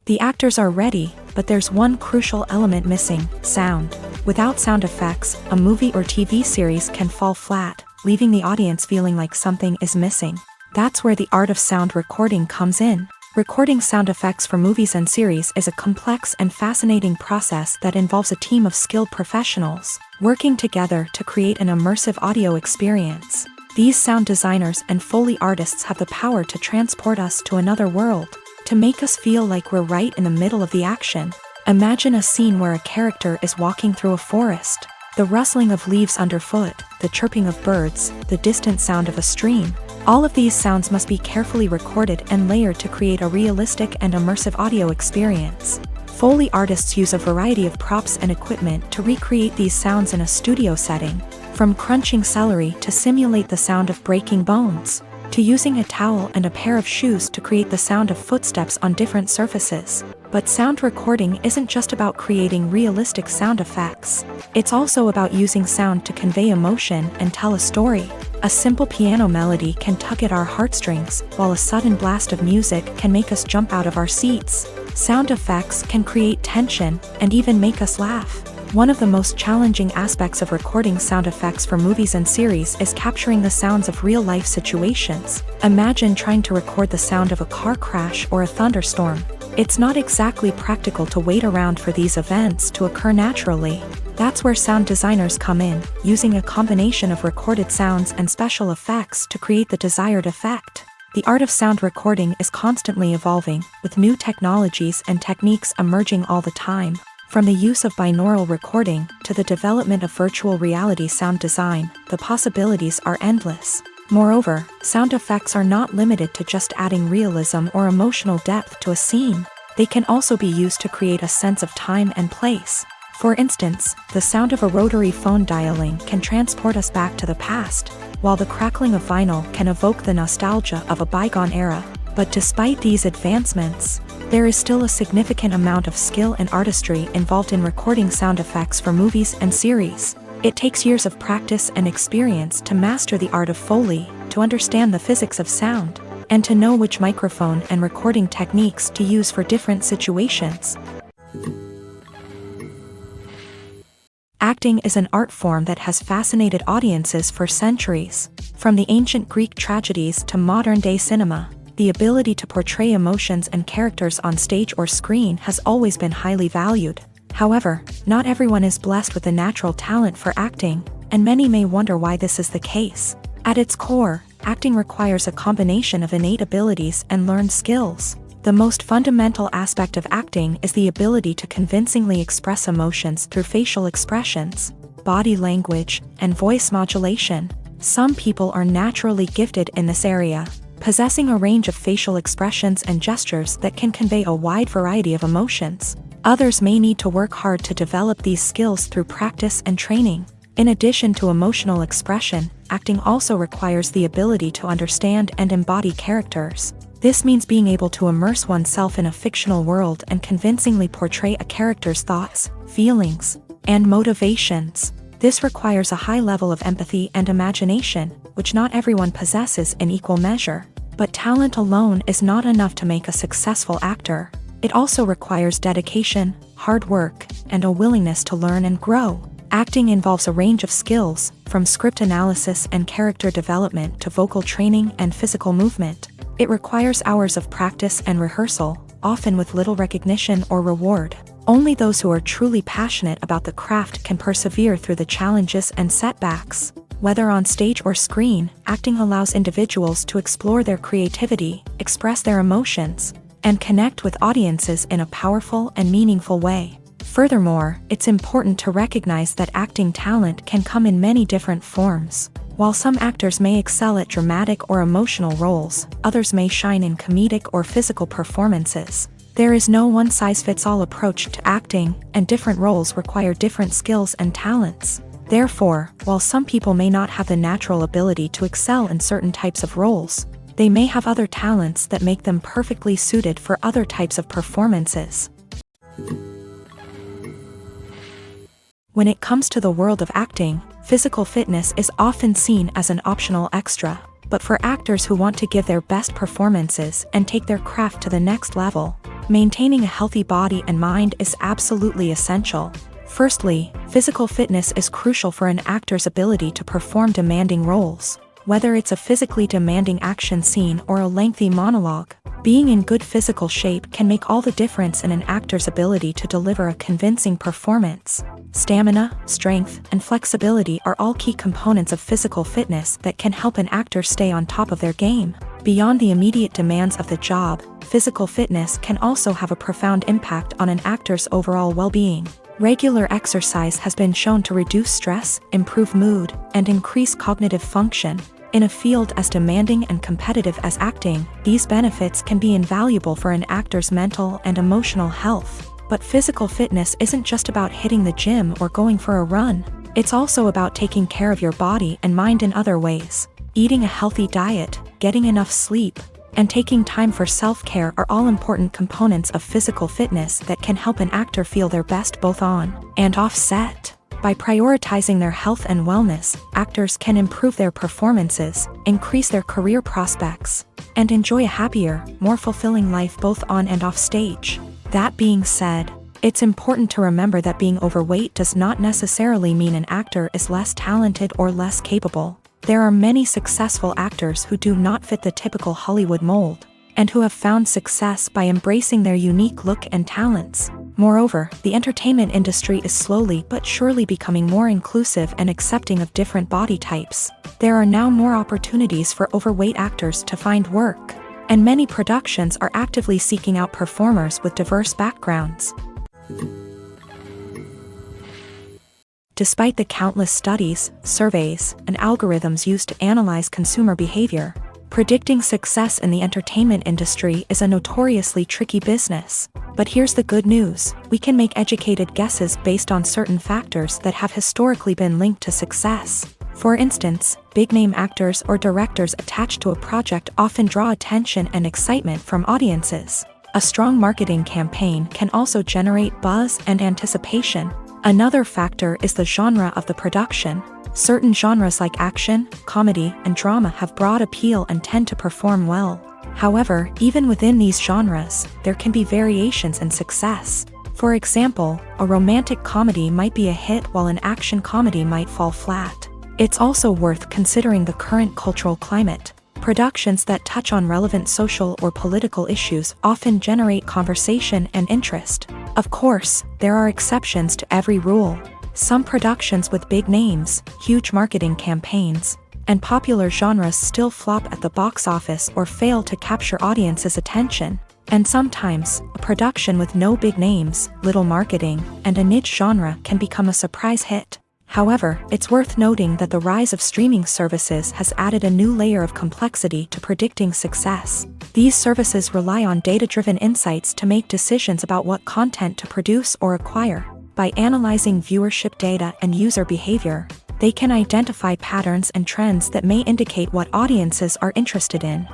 The actors are ready, but there's one crucial element missing: sound. Without sound effects, a movie or TV series can fall flat, leaving the audience feeling like something is missing. That's where the art of sound recording comes in. Recording sound effects for movies and series is a complex and fascinating process that involves a team of skilled professionals working together to create an immersive audio experience. These sound designers and Foley artists have the power to transport us to another world, to make us feel like we're right in the middle of the action. Imagine a scene where a character is walking through a forest. The rustling of leaves underfoot, the chirping of birds, the distant sound of a stream. All of these sounds must be carefully recorded and layered to create a realistic and immersive audio experience. Foley artists use a variety of props and equipment to recreate these sounds in a studio setting, from crunching celery to simulate the sound of breaking bones, to using a towel and a pair of shoes to create the sound of footsteps on different surfaces. But sound recording isn't just about creating realistic sound effects. It's also about using sound to convey emotion and tell a story. A simple piano melody can tug at our heartstrings, while a sudden blast of music can make us jump out of our seats. Sound effects can create tension and even make us laugh. One of the most challenging aspects of recording sound effects for movies and series is capturing the sounds of real-life situations. Imagine trying to record the sound of a car crash or a thunderstorm. It's not exactly practical to wait around for these events to occur naturally. That's where sound designers come in, using a combination of recorded sounds and special effects to create the desired effect. The art of sound recording is constantly evolving, with new technologies and techniques emerging all the time. From the use of binaural recording to the development of virtual reality sound design, the possibilities are endless. Moreover, sound effects are not limited to just adding realism or emotional depth to a scene. They can also be used to create a sense of time and place. For instance, the sound of a rotary phone dialing can transport us back to the past, while the crackling of vinyl can evoke the nostalgia of a bygone era. But despite these advancements, there is still a significant amount of skill and artistry involved in recording sound effects for movies and series. It takes years of practice and experience to master the art of Foley, to understand the physics of sound, and to know which microphone and recording techniques to use for different situations. Acting is an art form that has fascinated audiences for centuries. From the ancient Greek tragedies to modern-day cinema, the ability to portray emotions and characters on stage or screen has always been highly valued. However, not everyone is blessed with a natural talent for acting, and many may wonder why this is the case. At its core, acting requires a combination of innate abilities and learned skills. The most fundamental aspect of acting is the ability to convincingly express emotions through facial expressions, body language, and voice modulation. Some people are naturally gifted in this area, possessing a range of facial expressions and gestures that can convey a wide variety of emotions. Others may need to work hard to develop these skills through practice and training. In addition to emotional expression, acting also requires the ability to understand and embody characters. This means being able to immerse oneself in a fictional world and convincingly portray a character's thoughts, feelings, and motivations. This requires a high level of empathy and imagination, which not everyone possesses in equal measure. But talent alone is not enough to make a successful actor. It also requires dedication, hard work, and a willingness to learn and grow. Acting involves a range of skills, from script analysis and character development to vocal training and physical movement. It requires hours of practice and rehearsal, often with little recognition or reward. Only those who are truly passionate about the craft can persevere through the challenges and setbacks. Whether on stage or screen, acting allows individuals to explore their creativity, express their emotions, and connect with audiences in a powerful and meaningful way. Furthermore, it's important to recognize that acting talent can come in many different forms. While some actors may excel at dramatic or emotional roles, others may shine in comedic or physical performances. There is no one-size-fits-all approach to acting, and different roles require different skills and talents. Therefore, while some people may not have the natural ability to excel in certain types of roles, they may have other talents that make them perfectly suited for other types of performances. When it comes to the world of acting, physical fitness is often seen as an optional extra. But for actors who want to give their best performances and take their craft to the next level, maintaining a healthy body and mind is absolutely essential. Firstly, physical fitness is crucial for an actor's ability to perform demanding roles. Whether it's a physically demanding action scene or a lengthy monologue, being in good physical shape can make all the difference in an actor's ability to deliver a convincing performance. Stamina, strength, and flexibility are all key components of physical fitness that can help an actor stay on top of their game. Beyond the immediate demands of the job, physical fitness can also have a profound impact on an actor's overall well-being. Regular exercise has been shown to reduce stress, improve mood, and increase cognitive function. In a field as demanding and competitive as acting, these benefits can be invaluable for an actor's mental and emotional health. But physical fitness isn't just about hitting the gym or going for a run. It's also about taking care of your body and mind in other ways. Eating a healthy diet, getting enough sleep, and taking time for self-care are all important components of physical fitness that can help an actor feel their best both on and off set. By prioritizing their health and wellness, actors can improve their performances, increase their career prospects, and enjoy a happier, more fulfilling life both on and off stage. That being said, it's important to remember that being overweight does not necessarily mean an actor is less talented or less capable. There are many successful actors who do not fit the typical Hollywood mold, and who have found success by embracing their unique look and talents. Moreover, the entertainment industry is slowly but surely becoming more inclusive and accepting of different body types. There are now more opportunities for overweight actors to find work, and many productions are actively seeking out performers with diverse backgrounds. Despite the countless studies, surveys, and algorithms used to analyze consumer behavior, predicting success in the entertainment industry is a notoriously tricky business. But here's the good news: we can make educated guesses based on certain factors that have historically been linked to success. For instance, big-name actors or directors attached to a project often draw attention and excitement from audiences. A strong marketing campaign can also generate buzz and anticipation. Another factor is the genre of the production. Certain genres like action, comedy, and drama have broad appeal and tend to perform well. However, even within these genres, there can be variations in success. For example, a romantic comedy might be a hit while an action comedy might fall flat. It's also worth considering the current cultural climate. Productions that touch on relevant social or political issues often generate conversation and interest. Of course, there are exceptions to every rule. Some productions with big names, huge marketing campaigns, and popular genres still flop at the box office or fail to capture audiences' attention. And sometimes, a production with no big names, little marketing, and a niche genre can become a surprise hit. However, it's worth noting that the rise of streaming services has added a new layer of complexity to predicting success. These services rely on data-driven insights to make decisions about what content to produce or acquire. By analyzing viewership data and user behavior, they can identify patterns and trends that may indicate what audiences are interested in.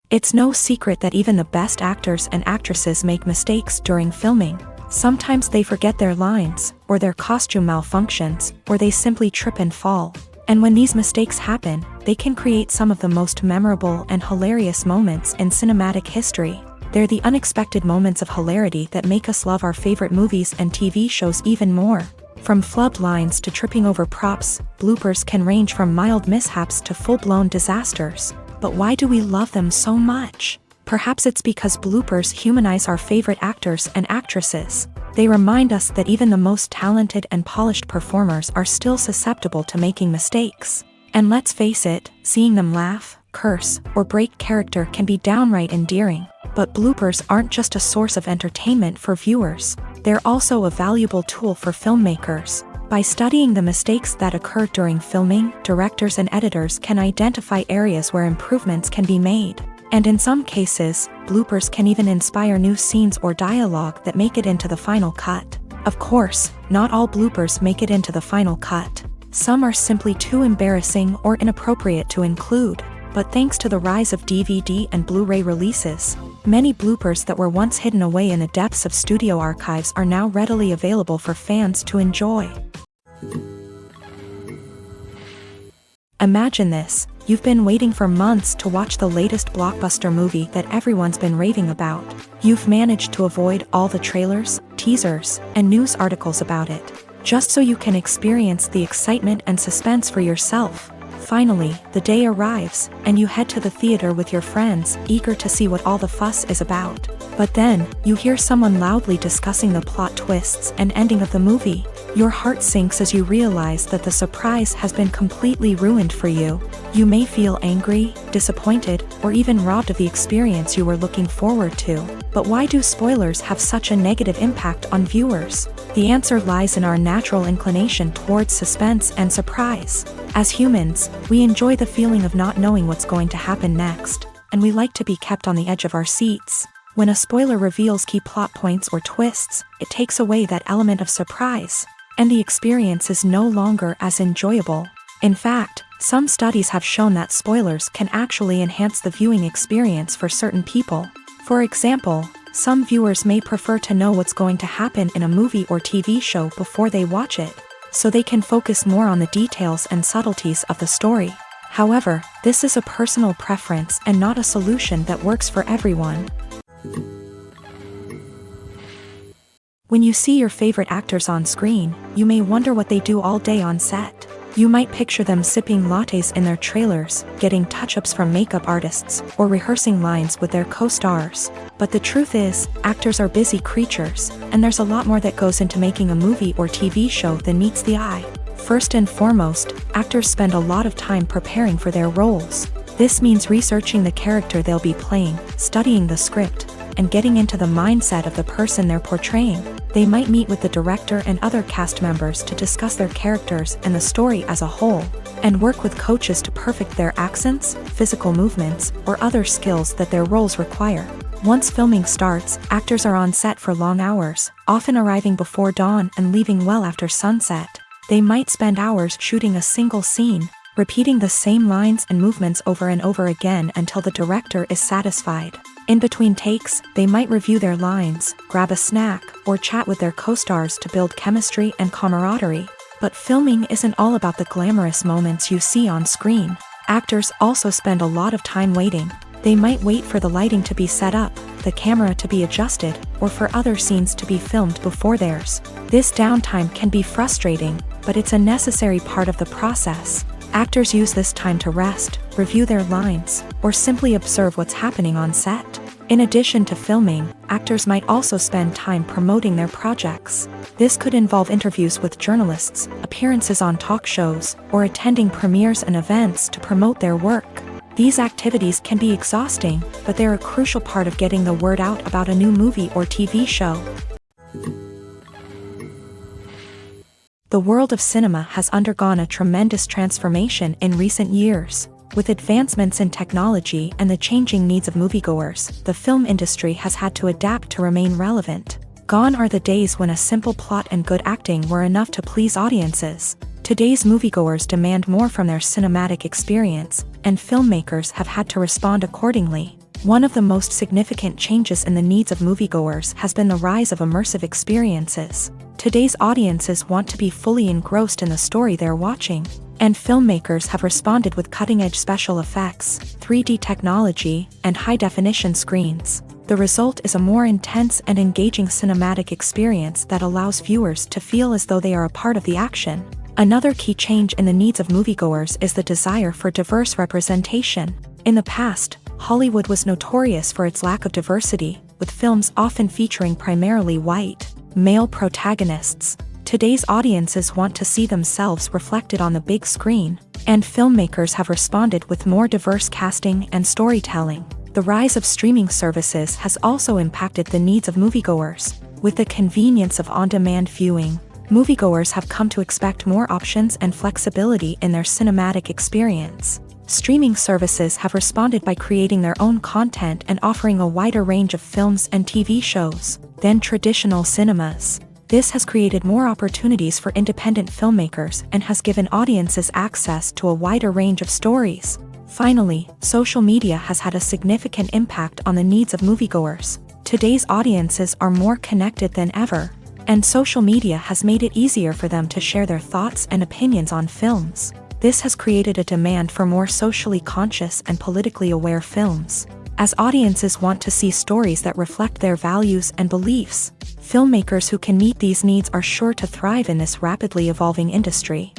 It's no secret that even the best actors and actresses make mistakes during filming. Sometimes they forget their lines, or their costume malfunctions, or they simply trip and fall. And when these mistakes happen, they can create some of the most memorable and hilarious moments in cinematic history. They're the unexpected moments of hilarity that make us love our favorite movies and TV shows even more. From flubbed lines to tripping over props, bloopers can range from mild mishaps to full-blown disasters. But why do we love them so much? Perhaps it's because bloopers humanize our favorite actors and actresses. They remind us that even the most talented and polished performers are still susceptible to making mistakes. And let's face it, seeing them laugh, curse, or break character can be downright endearing. But bloopers aren't just a source of entertainment for viewers. They're also a valuable tool for filmmakers. By studying the mistakes that occur during filming, directors and editors can identify areas where improvements can be made. And in some cases, bloopers can even inspire new scenes or dialogue that make it into the final cut. Of course, not all bloopers make it into the final cut. Some are simply too embarrassing or inappropriate to include. But thanks to the rise of DVD and Blu-ray releases, many bloopers that were once hidden away in the depths of studio archives are now readily available for fans to enjoy. Imagine this. You've been waiting for months to watch the latest blockbuster movie that everyone's been raving about. You've managed to avoid all the trailers, teasers, and news articles about it, just so you can experience the excitement and suspense for yourself. Finally, the day arrives, and you head to the theater with your friends, eager to see what all the fuss is about. But then, you hear someone loudly discussing the plot twists and ending of the movie. Your heart sinks as you realize that the surprise has been completely ruined for you. You may feel angry, disappointed, or even robbed of the experience you were looking forward to. But why do spoilers have such a negative impact on viewers? The answer lies in our natural inclination towards suspense and surprise. As humans, we enjoy the feeling of not knowing what's going to happen next, and we like to be kept on the edge of our seats. When a spoiler reveals key plot points or twists, it takes away that element of surprise, and the experience is no longer as enjoyable. In fact, some studies have shown that spoilers can actually enhance the viewing experience for certain people. For example, some viewers may prefer to know what's going to happen in a movie or TV show before they watch it, so they can focus more on the details and subtleties of the story. However, this is a personal preference and not a solution that works for everyone. When you see your favorite actors on screen, you may wonder what they do all day on set. You might picture them sipping lattes in their trailers, getting touch-ups from makeup artists, or rehearsing lines with their co-stars. But the truth is, actors are busy creatures, and there's a lot more that goes into making a movie or TV show than meets the eye. First and foremost, actors spend a lot of time preparing for their roles. This means researching the character they'll be playing, studying the script, and getting into the mindset of the person they're portraying. They might meet with the director and other cast members to discuss their characters and the story as a whole, and work with coaches to perfect their accents, physical movements, or other skills that their roles require. Once filming starts, actors are on set for long hours, often arriving before dawn and leaving well after sunset. They might spend hours shooting a single scene, repeating the same lines and movements over and over again until the director is satisfied. In between takes, they might review their lines, grab a snack, or chat with their co-stars to build chemistry and camaraderie. But filming isn't all about the glamorous moments you see on screen. Actors also spend a lot of time waiting. They might wait for the lighting to be set up, the camera to be adjusted, or for other scenes to be filmed before theirs. This downtime can be frustrating, but it's a necessary part of the process. Actors use this time to rest, review their lines, or simply observe what's happening on set. In addition to filming, actors might also spend time promoting their projects. This could involve interviews with journalists, appearances on talk shows, or attending premieres and events to promote their work. These activities can be exhausting, but they're a crucial part of getting the word out about a new movie or TV show. The world of cinema has undergone a tremendous transformation in recent years. With advancements in technology and the changing needs of moviegoers, the film industry has had to adapt to remain relevant. Gone are the days when a simple plot and good acting were enough to please audiences. Today's moviegoers demand more from their cinematic experience, and filmmakers have had to respond accordingly. One of the most significant changes in the needs of moviegoers has been the rise of immersive experiences. Today's audiences want to be fully engrossed in the story they're watching, and filmmakers have responded with cutting-edge special effects, 3D technology, and high-definition screens. The result is a more intense and engaging cinematic experience that allows viewers to feel as though they are a part of the action. Another key change in the needs of moviegoers is the desire for diverse representation. In the past, Hollywood was notorious for its lack of diversity, with films often featuring primarily white, male protagonists. Today's audiences want to see themselves reflected on the big screen, and filmmakers have responded with more diverse casting and storytelling. The rise of streaming services has also impacted the needs of moviegoers. With the convenience of on-demand viewing, moviegoers have come to expect more options and flexibility in their cinematic experience. Streaming services have responded by creating their own content and offering a wider range of films and TV shows than traditional cinemas. This has created more opportunities for independent filmmakers and has given audiences access to a wider range of stories. Finally, social media has had a significant impact on the needs of moviegoers. Today's audiences are more connected than ever, and social media has made it easier for them to share their thoughts and opinions on films. This has created a demand for more socially conscious and politically aware films. As audiences want to see stories that reflect their values and beliefs, filmmakers who can meet these needs are sure to thrive in this rapidly evolving industry.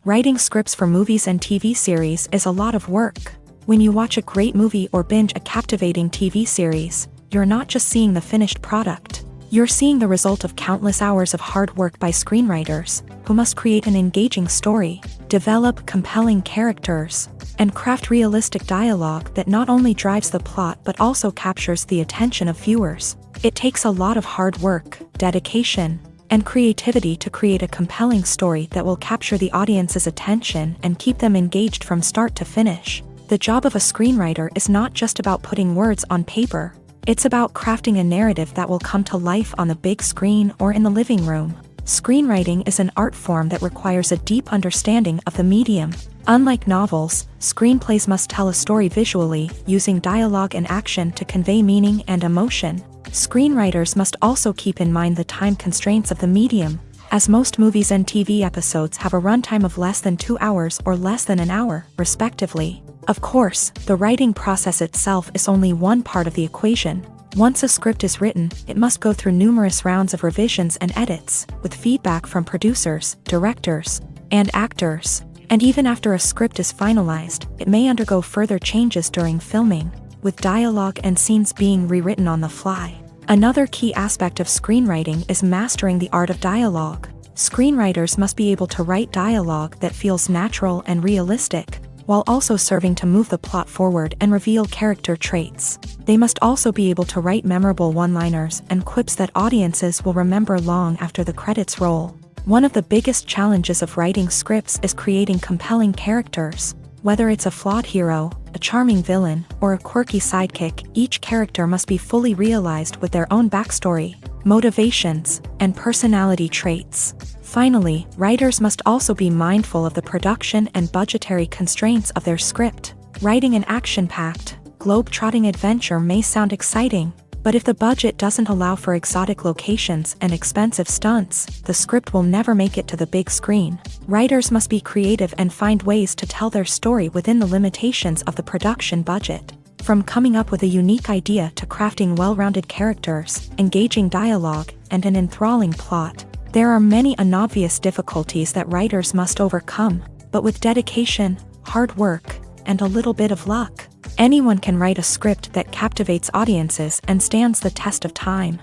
Writing scripts for movies and TV series is a lot of work. When you watch a great movie or binge a captivating TV series, you're not just seeing the finished product. You're seeing the result of countless hours of hard work by screenwriters, who must create an engaging story, develop compelling characters, and craft realistic dialogue that not only drives the plot but also captures the attention of viewers. It takes a lot of hard work, dedication, and creativity to create a compelling story that will capture the audience's attention and keep them engaged from start to finish. The job of a screenwriter is not just about putting words on paper. It's about crafting a narrative that will come to life on the big screen or in the living room. Screenwriting is an art form that requires a deep understanding of the medium. Unlike novels, screenplays must tell a story visually, using dialogue and action to convey meaning and emotion. Screenwriters must also keep in mind the time constraints of the medium, as most movies and TV episodes have a runtime of less than 2 hours or less than an hour, respectively. Of course, the writing process itself is only one part of the equation. Once a script is written, it must go through numerous rounds of revisions and edits, with feedback from producers, directors, and actors. And even after a script is finalized, it may undergo further changes during filming, with dialogue and scenes being rewritten on the fly. Another key aspect of screenwriting is mastering the art of dialogue. Screenwriters must be able to write dialogue that feels natural and realistic, while also serving to move the plot forward and reveal character traits. They must also be able to write memorable one-liners and quips that audiences will remember long after the credits roll. One of the biggest challenges of writing scripts is creating compelling characters. Whether it's a flawed hero, a charming villain, or a quirky sidekick, each character must be fully realized with their own backstory, motivations, and personality traits. Finally, writers must also be mindful of the production and budgetary constraints of their script. Writing an action-packed, globe-trotting adventure may sound exciting, but if the budget doesn't allow for exotic locations and expensive stunts, the script will never make it to the big screen. Writers must be creative and find ways to tell their story within the limitations of the production budget. From coming up with a unique idea to crafting well-rounded characters, engaging dialogue, and an enthralling plot, there are many unobvious difficulties that writers must overcome, but with dedication, hard work, and a little bit of luck, anyone can write a script that captivates audiences and stands the test of time.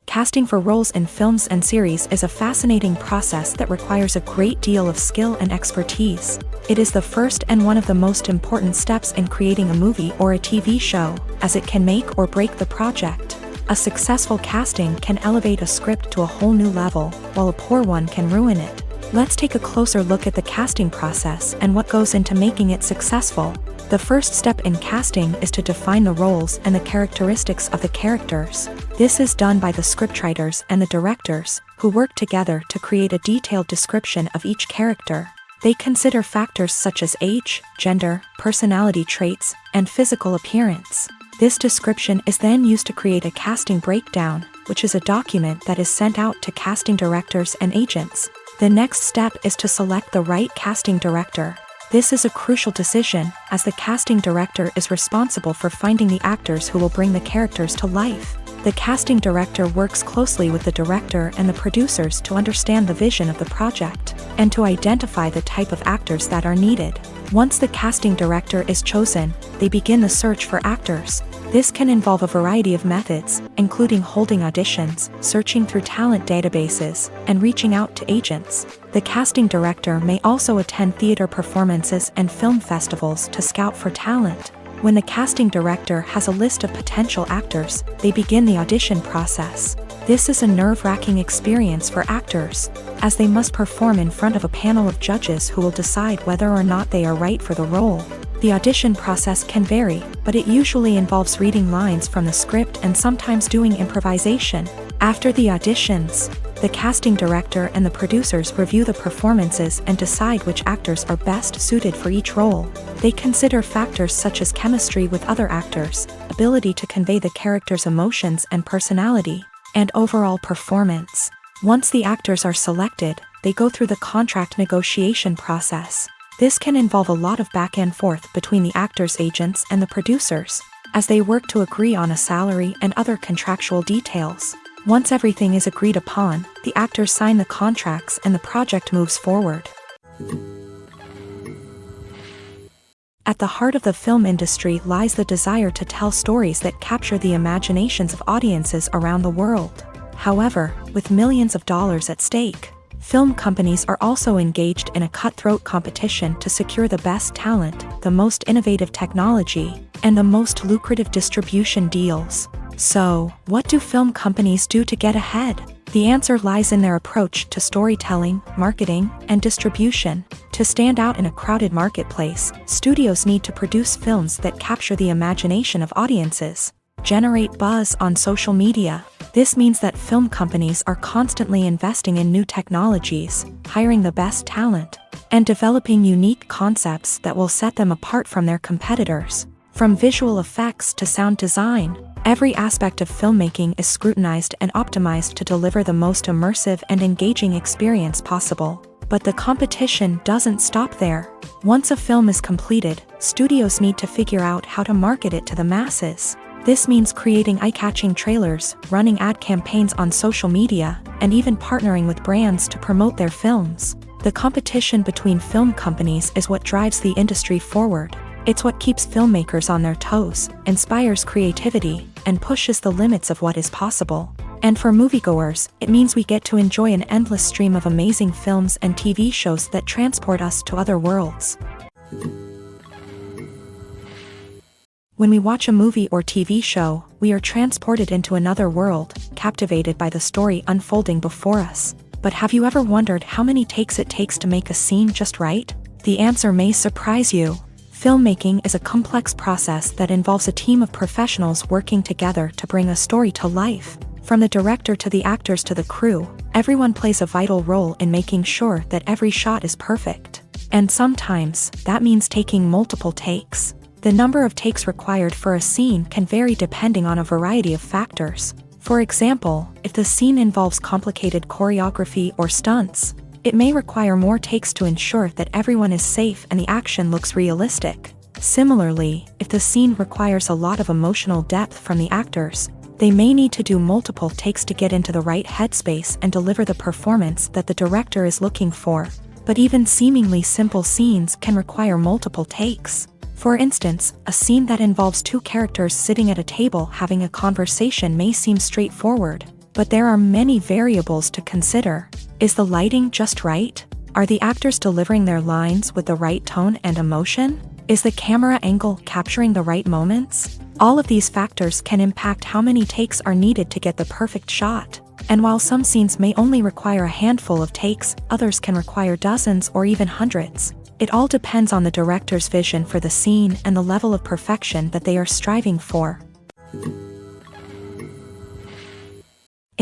Casting for roles in films and series is a fascinating process that requires a great deal of skill and expertise. It is the first and one of the most important steps in creating a movie or a TV show, as it can make or break the project. A successful casting can elevate a script to a whole new level, while a poor one can ruin it. Let's take a closer look at the casting process and what goes into making it successful. The first step in casting is to define the roles and the characteristics of the characters. This is done by the scriptwriters and the directors, who work together to create a detailed description of each character. They consider factors such as age, gender, personality traits, and physical appearance. This description is then used to create a casting breakdown, which is a document that is sent out to casting directors and agents. The next step is to select the right casting director. This is a crucial decision, as the casting director is responsible for finding the actors who will bring the characters to life. The casting director works closely with the director and the producers to understand the vision of the project, and to identify the type of actors that are needed. Once the casting director is chosen, they begin the search for actors. This can involve a variety of methods, including holding auditions, searching through talent databases, and reaching out to agents. The casting director may also attend theater performances and film festivals to scout for talent. When the casting director has a list of potential actors, they begin the audition process. This is a nerve-wracking experience for actors, as they must perform in front of a panel of judges who will decide whether or not they are right for the role. The audition process can vary, but it usually involves reading lines from the script and sometimes doing improvisation. After the auditions, the casting director and the producers review the performances and decide which actors are best suited for each role. They consider factors such as chemistry with other actors, ability to convey the character's emotions and personality, and overall performance. Once the actors are selected, they go through the contract negotiation process. This can involve a lot of back and forth between the actors' agents and the producers, as they work to agree on a salary and other contractual details. Once everything is agreed upon, the actors sign the contracts and the project moves forward. At the heart of the film industry lies the desire to tell stories that capture the imaginations of audiences around the world. However, with millions of dollars at stake, film companies are also engaged in a cutthroat competition to secure the best talent, the most innovative technology, and the most lucrative distribution deals. So, what do film companies do to get ahead? The answer lies in their approach to storytelling, marketing, and distribution. To stand out in a crowded marketplace, studios need to produce films that capture the imagination of audiences, generate buzz on social media. This means that film companies are constantly investing in new technologies, hiring the best talent, and developing unique concepts that will set them apart from their competitors. From visual effects to sound design, every aspect of filmmaking is scrutinized and optimized to deliver the most immersive and engaging experience possible. But the competition doesn't stop there. Once a film is completed, studios need to figure out how to market it to the masses. This means creating eye-catching trailers, running ad campaigns on social media, and even partnering with brands to promote their films. The competition between film companies is what drives the industry forward. It's what keeps filmmakers on their toes, inspires creativity, and pushes the limits of what is possible. And for moviegoers, it means we get to enjoy an endless stream of amazing films and TV shows that transport us to other worlds. When we watch a movie or TV show, we are transported into another world, captivated by the story unfolding before us. But have you ever wondered how many takes it takes to make a scene just right? The answer may surprise you. Filmmaking is a complex process that involves a team of professionals working together to bring a story to life. From the director to the actors to the crew, everyone plays a vital role in making sure that every shot is perfect. And sometimes, that means taking multiple takes. The number of takes required for a scene can vary depending on a variety of factors. For example, if the scene involves complicated choreography or stunts, it may require more takes to ensure that everyone is safe and the action looks realistic. Similarly, if the scene requires a lot of emotional depth from the actors, they may need to do multiple takes to get into the right headspace and deliver the performance that the director is looking for. But even seemingly simple scenes can require multiple takes. For instance, a scene that involves two characters sitting at a table having a conversation may seem straightforward, but there are many variables to consider. Is the lighting just right? Are the actors delivering their lines with the right tone and emotion? Is the camera angle capturing the right moments? All of these factors can impact how many takes are needed to get the perfect shot. And while some scenes may only require a handful of takes, others can require dozens or even hundreds. It all depends on the director's vision for the scene and the level of perfection that they are striving for.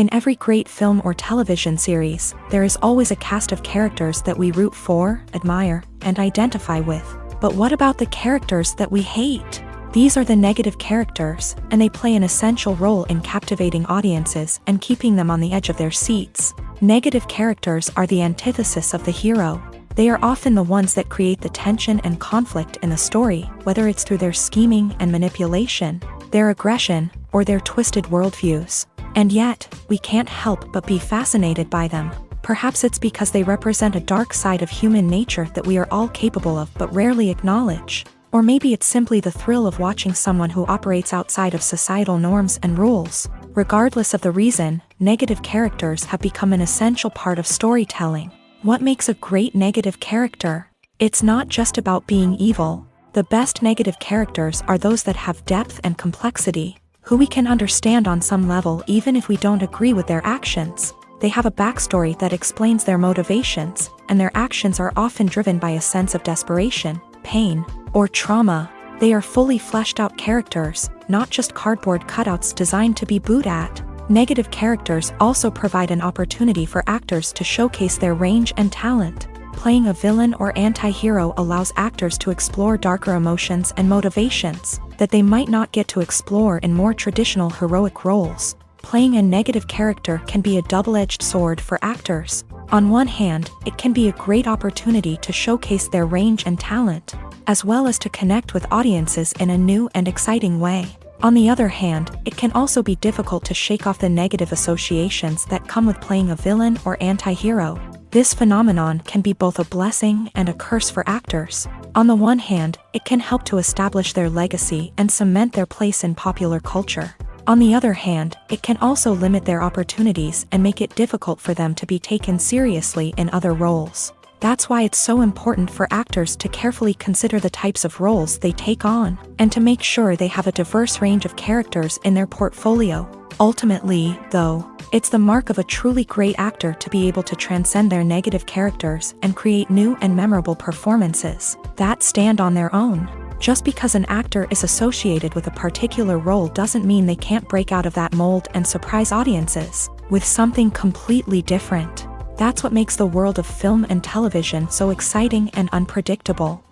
In every great film or television series, there is always a cast of characters that we root for, admire, and identify with. But what about the characters that we hate? These are the negative characters, and they play an essential role in captivating audiences and keeping them on the edge of their seats. Negative characters are the antithesis of the hero. They are often the ones that create the tension and conflict in the story, whether it's through their scheming and manipulation, their aggression, or their twisted worldviews. And yet, we can't help but be fascinated by them. Perhaps it's because they represent a dark side of human nature that we are all capable of but rarely acknowledge. Or maybe it's simply the thrill of watching someone who operates outside of societal norms and rules. Regardless of the reason, negative characters have become an essential part of storytelling. What makes a great negative character? It's not just about being evil. The best negative characters are those that have depth and complexity, who we can understand on some level even if we don't agree with their actions. They have a backstory that explains their motivations, and their actions are often driven by a sense of desperation, pain, or trauma. They are fully fleshed out characters, not just cardboard cutouts designed to be booed at. Negative characters also provide an opportunity for actors to showcase their range and talent. Playing a villain or anti-hero allows actors to explore darker emotions and motivations that they might not get to explore in more traditional heroic roles. Playing a negative character can be a double-edged sword for actors. On one hand, it can be a great opportunity to showcase their range and talent, as well as to connect with audiences in a new and exciting way. On the other hand, it can also be difficult to shake off the negative associations that come with playing a villain or anti-hero. This phenomenon can be both a blessing and a curse for actors. On the one hand, it can help to establish their legacy and cement their place in popular culture. On the other hand, it can also limit their opportunities and make it difficult for them to be taken seriously in other roles. That's why it's so important for actors to carefully consider the types of roles they take on, and to make sure they have a diverse range of characters in their portfolio. Ultimately, though, it's the mark of a truly great actor to be able to transcend their negative characters and create new and memorable performances that stand on their own. Just because an actor is associated with a particular role doesn't mean they can't break out of that mold and surprise audiences with something completely different. That's what makes the world of film and television so exciting and unpredictable.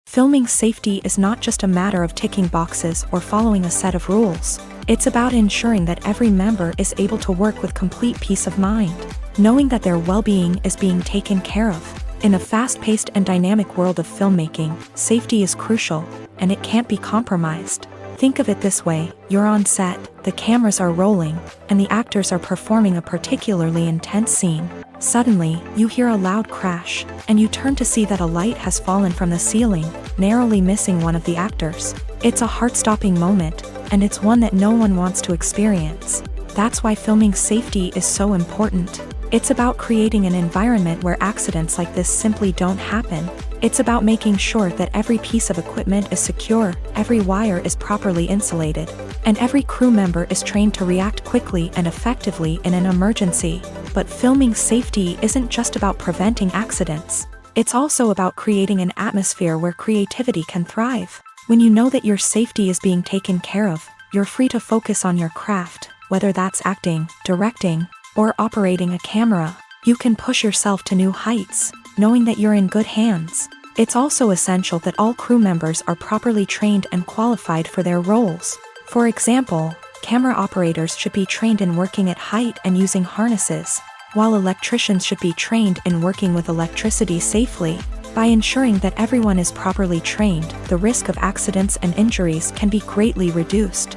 Filming safety is not just a matter of ticking boxes or following a set of rules. It's about ensuring that every member is able to work with complete peace of mind, knowing that their well-being is being taken care of. In a fast-paced and dynamic world of filmmaking, safety is crucial, and it can't be compromised. Think of it this way: you're on set, the cameras are rolling, and the actors are performing a particularly intense scene. Suddenly, you hear a loud crash, and you turn to see that a light has fallen from the ceiling, narrowly missing one of the actors. It's a heart-stopping moment, and it's one that no one wants to experience. That's why filming safety is so important. It's about creating an environment where accidents like this simply don't happen. It's about making sure that every piece of equipment is secure, every wire is properly insulated, and every crew member is trained to react quickly and effectively in an emergency. But filming safety isn't just about preventing accidents. It's also about creating an atmosphere where creativity can thrive. When you know that your safety is being taken care of, you're free to focus on your craft, whether that's acting, directing, or operating a camera. You can push yourself to new heights, knowing that you're in good hands. It's also essential that all crew members are properly trained and qualified for their roles. For example, camera operators should be trained in working at height and using harnesses, while electricians should be trained in working with electricity safely. By ensuring that everyone is properly trained, the risk of accidents and injuries can be greatly reduced.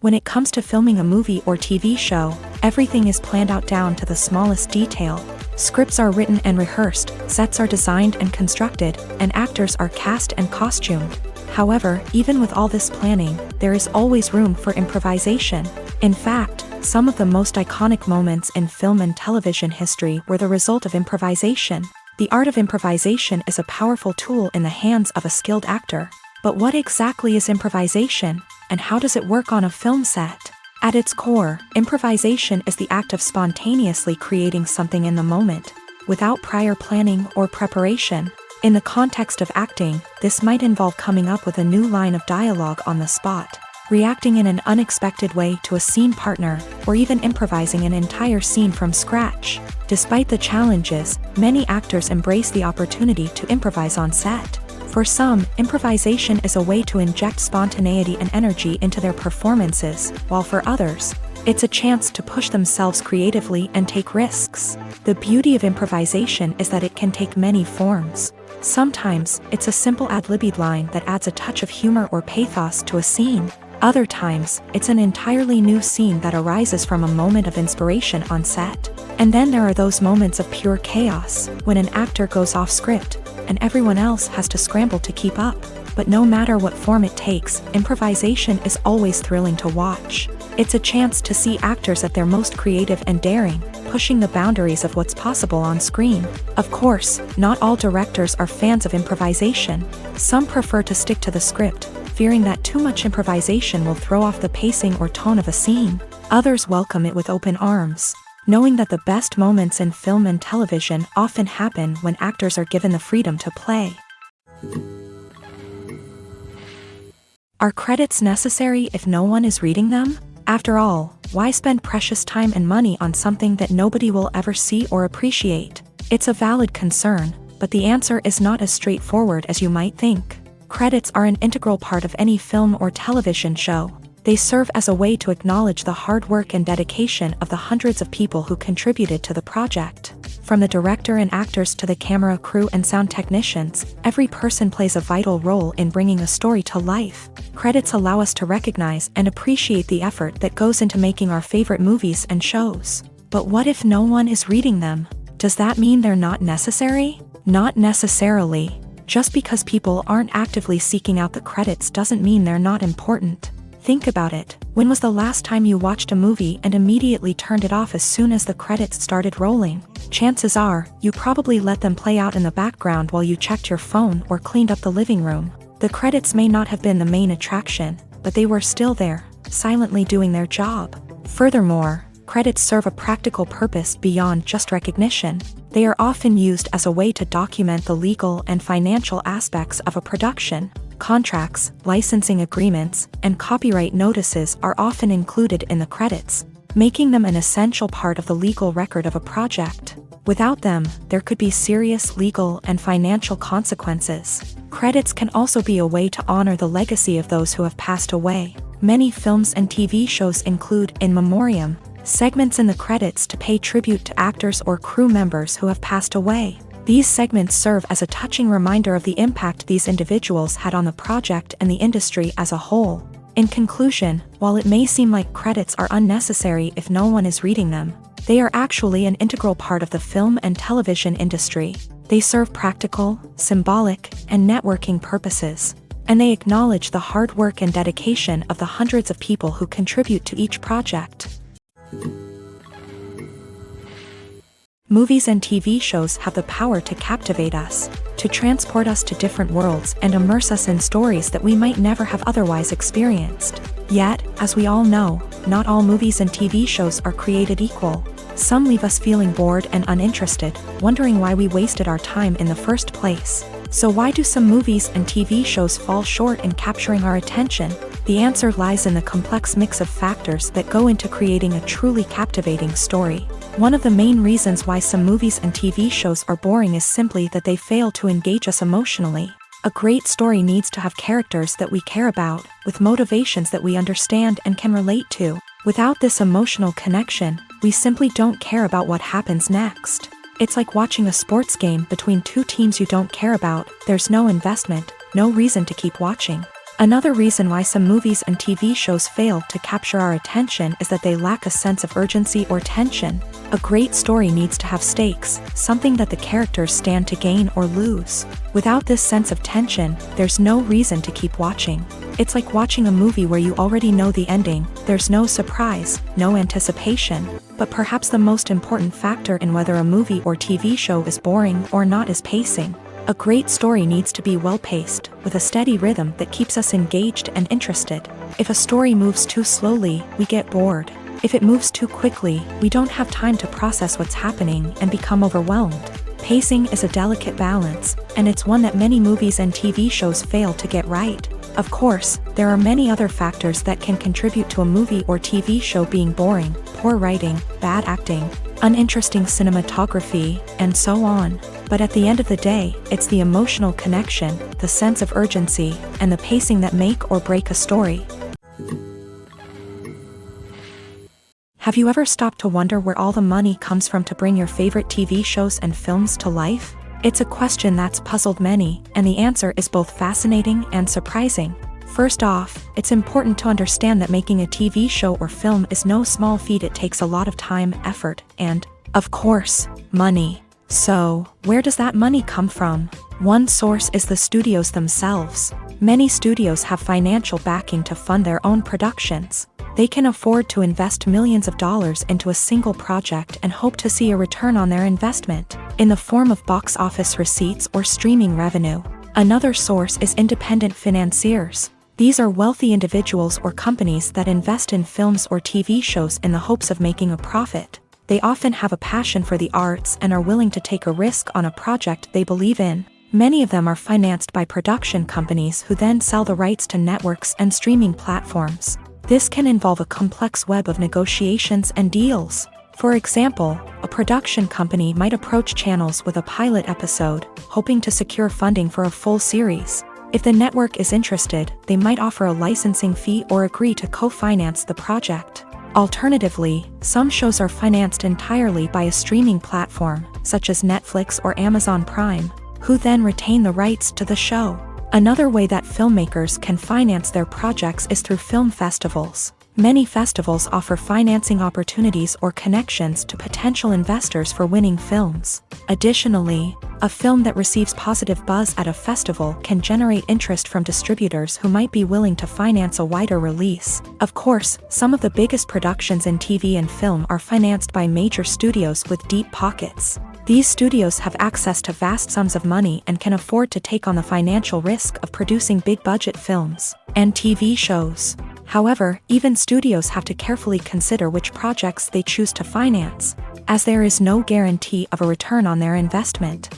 When it comes to filming a movie or TV show, everything is planned out down to the smallest detail. Scripts are written and rehearsed, sets are designed and constructed, and actors are cast and costumed. However, even with all this planning, there is always room for improvisation. In fact, some of the most iconic moments in film and television history were the result of improvisation. The art of improvisation is a powerful tool in the hands of a skilled actor. But what exactly is improvisation, and how does it work on a film set? At its core, improvisation is the act of spontaneously creating something in the moment, without prior planning or preparation. In the context of acting, this might involve coming up with a new line of dialogue on the spot, reacting in an unexpected way to a scene partner, or even improvising an entire scene from scratch. Despite the challenges, many actors embrace the opportunity to improvise on set. For some, improvisation is a way to inject spontaneity and energy into their performances, while for others, it's a chance to push themselves creatively and take risks. The beauty of improvisation is that it can take many forms. Sometimes, it's a simple ad-libbed line that adds a touch of humor or pathos to a scene. Other times, it's an entirely new scene that arises from a moment of inspiration on set. And then there are those moments of pure chaos, when an actor goes off script, and everyone else has to scramble to keep up. But no matter what form it takes, improvisation is always thrilling to watch. It's a chance to see actors at their most creative and daring, pushing the boundaries of what's possible on screen. Of course, not all directors are fans of improvisation. Some prefer to stick to the script, fearing that too much improvisation will throw off the pacing or tone of a scene. Others welcome it with open arms, knowing that the best moments in film and television often happen when actors are given the freedom to play. Are credits necessary if no one is reading them? After all, why spend precious time and money on something that nobody will ever see or appreciate? It's a valid concern, but the answer is not as straightforward as you might think. Credits are an integral part of any film or television show. They serve as a way to acknowledge the hard work and dedication of the hundreds of people who contributed to the project. From the director and actors to the camera crew and sound technicians, every person plays a vital role in bringing a story to life. Credits allow us to recognize and appreciate the effort that goes into making our favorite movies and shows. But what if no one is reading them? Does that mean they're not necessary? Not necessarily. Just because people aren't actively seeking out the credits doesn't mean they're not important. Think about it. When was the last time you watched a movie and immediately turned it off as soon as the credits started rolling? Chances are, you probably let them play out in the background while you checked your phone or cleaned up the living room. The credits may not have been the main attraction, but they were still there, silently doing their job. Furthermore, credits serve a practical purpose beyond just recognition. They are often used as a way to document the legal and financial aspects of a production. Contracts, licensing agreements, and copyright notices are often included in the credits, making them an essential part of the legal record of a project. Without them, there could be serious legal and financial consequences. Credits can also be a way to honor the legacy of those who have passed away. Many films and TV shows include in memoriam segments in the credits to pay tribute to actors or crew members who have passed away. These segments serve as a touching reminder of the impact these individuals had on the project and the industry as a whole. In conclusion, while it may seem like credits are unnecessary if no one is reading them, they are actually an integral part of the film and television industry. They serve practical, symbolic, and networking purposes, and they acknowledge the hard work and dedication of the hundreds of people who contribute to each project. Movies and TV shows have the power to captivate us, to transport us to different worlds and immerse us in stories that we might never have otherwise experienced. Yet, as we all know, not all movies and TV shows are created equal. Some leave us feeling bored and uninterested, wondering why we wasted our time in the first place. So why do some movies and TV shows fall short in capturing our attention? The answer lies in the complex mix of factors that go into creating a truly captivating story. One of the main reasons why some movies and TV shows are boring is simply that they fail to engage us emotionally. A great story needs to have characters that we care about, with motivations that we understand and can relate to. Without this emotional connection, we simply don't care about what happens next. It's like watching a sports game between two teams you don't care about. There's no investment, no reason to keep watching. Another reason why some movies and TV shows fail to capture our attention is that they lack a sense of urgency or tension. A great story needs to have stakes, something that the characters stand to gain or lose. Without this sense of tension, there's no reason to keep watching. It's like watching a movie where you already know the ending. There's no surprise, no anticipation. But perhaps the most important factor in whether a movie or TV show is boring or not is pacing. A great story needs to be well-paced, with a steady rhythm that keeps us engaged and interested. If a story moves too slowly, we get bored. If it moves too quickly, we don't have time to process what's happening and become overwhelmed. Pacing is a delicate balance, and it's one that many movies and TV shows fail to get right. Of course, there are many other factors that can contribute to a movie or TV show being boring: poor writing, bad acting, uninteresting cinematography, and so on. But at the end of the day, it's the emotional connection, the sense of urgency, and the pacing that make or break a story. Have you ever stopped to wonder where all the money comes from to bring your favorite TV shows and films to life? It's a question that's puzzled many, and the answer is both fascinating and surprising. First off, it's important to understand that making a TV show or film is no small feat. It takes a lot of time, effort, and, of course, money. So, where does that money come from? One source is the studios themselves. Many studios have financial backing to fund their own productions. They can afford to invest millions of dollars into a single project and hope to see a return on their investment, in the form of box office receipts or streaming revenue. Another source is independent financiers. These are wealthy individuals or companies that invest in films or TV shows in the hopes of making a profit. They often have a passion for the arts and are willing to take a risk on a project they believe in. Many of them are financed by production companies who then sell the rights to networks and streaming platforms. This can involve a complex web of negotiations and deals. For example, a production company might approach channels with a pilot episode, hoping to secure funding for a full series. If the network is interested, they might offer a licensing fee or agree to co-finance the project. Alternatively, some shows are financed entirely by a streaming platform, such as Netflix or Amazon Prime, who then retain the rights to the show. Another way that filmmakers can finance their projects is through film festivals. Many festivals offer financing opportunities or connections to potential investors for winning films. Additionally, a film that receives positive buzz at a festival can generate interest from distributors who might be willing to finance a wider release. Of course, some of the biggest productions in TV and film are financed by major studios with deep pockets. These studios have access to vast sums of money and can afford to take on the financial risk of producing big-budget films and TV shows. However, even studios have to carefully consider which projects they choose to finance, as there is no guarantee of a return on their investment.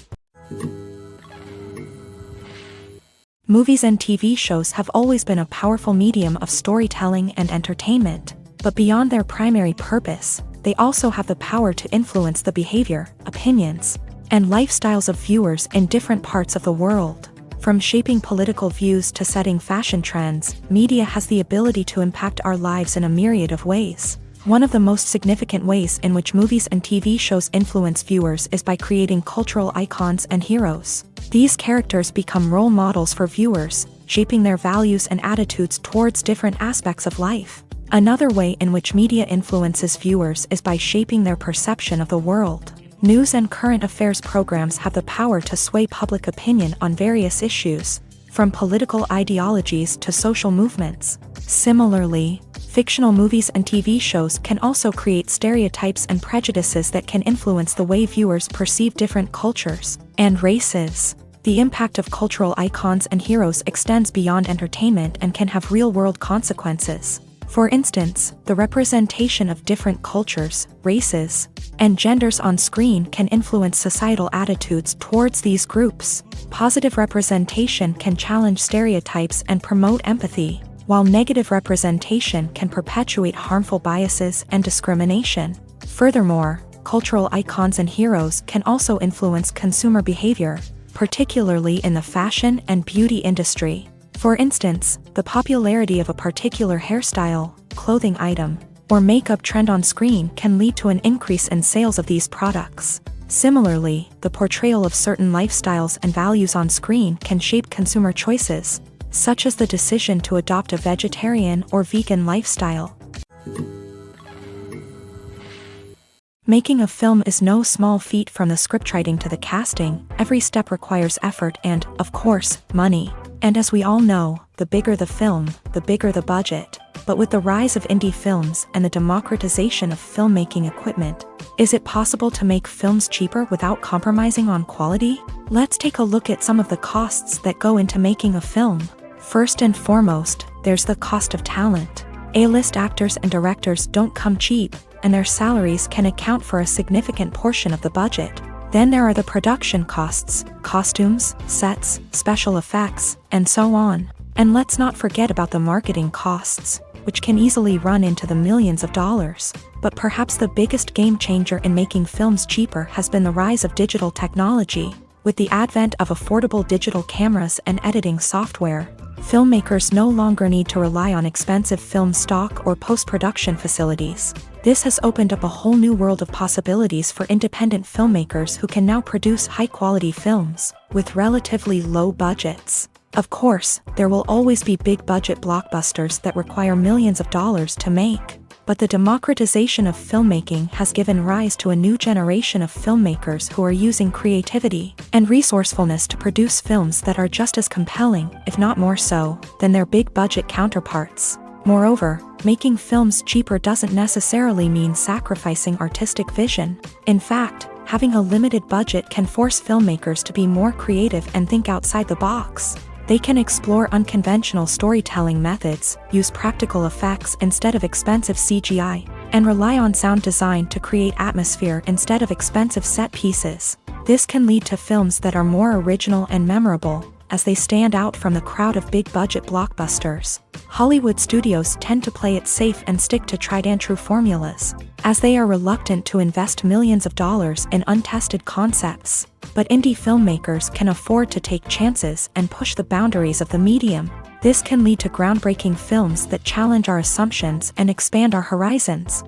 Movies and TV shows have always been a powerful medium of storytelling and entertainment, but beyond their primary purpose, they also have the power to influence the behavior, opinions, and lifestyles of viewers in different parts of the world. From shaping political views to setting fashion trends, media has the ability to impact our lives in a myriad of ways. One of the most significant ways in which movies and TV shows influence viewers is by creating cultural icons and heroes. These characters become role models for viewers, shaping their values and attitudes towards different aspects of life. Another way in which media influences viewers is by shaping their perception of the world. News and current affairs programs have the power to sway public opinion on various issues, from political ideologies to social movements. Similarly, fictional movies and TV shows can also create stereotypes and prejudices that can influence the way viewers perceive different cultures and races. The impact of cultural icons and heroes extends beyond entertainment and can have real-world consequences. For instance, the representation of different cultures, races, and genders on screen can influence societal attitudes towards these groups. Positive representation can challenge stereotypes and promote empathy, while negative representation can perpetuate harmful biases and discrimination. Furthermore, cultural icons and heroes can also influence consumer behavior, particularly in the fashion and beauty industry. For instance, the popularity of a particular hairstyle, clothing item, or makeup trend on screen can lead to an increase in sales of these products. Similarly, the portrayal of certain lifestyles and values on screen can shape consumer choices, such as the decision to adopt a vegetarian or vegan lifestyle. Making a film is no small feat. From the scriptwriting to the casting, every step requires effort and, of course, money. And as we all know, the bigger the film, the bigger the budget. But with the rise of indie films and the democratization of filmmaking equipment, is it possible to make films cheaper without compromising on quality? Let's take a look at some of the costs that go into making a film. First and foremost, there's the cost of talent. A-list actors and directors don't come cheap, and their salaries can account for a significant portion of the budget. Then there are the production costs, costumes, sets, special effects, and so on. And let's not forget about the marketing costs, which can easily run into the millions of dollars. But perhaps the biggest game changer in making films cheaper has been the rise of digital technology. With the advent of affordable digital cameras and editing software, filmmakers no longer need to rely on expensive film stock or post-production facilities. This has opened up a whole new world of possibilities for independent filmmakers who can now produce high-quality films with relatively low budgets. Of course, there will always be big-budget blockbusters that require millions of dollars to make. But the democratization of filmmaking has given rise to a new generation of filmmakers who are using creativity and resourcefulness to produce films that are just as compelling, if not more so, than their big-budget counterparts. Moreover, making films cheaper doesn't necessarily mean sacrificing artistic vision. In fact, having a limited budget can force filmmakers to be more creative and think outside the box. They can explore unconventional storytelling methods, use practical effects instead of expensive CGI, and rely on sound design to create atmosphere instead of expensive set pieces. This can lead to films that are more original and memorable, as they stand out from the crowd of big-budget blockbusters. Hollywood studios tend to play it safe and stick to tried-and-true formulas, as they are reluctant to invest millions of dollars in untested concepts. But indie filmmakers can afford to take chances and push the boundaries of the medium. This can lead to groundbreaking films that challenge our assumptions and expand our horizons.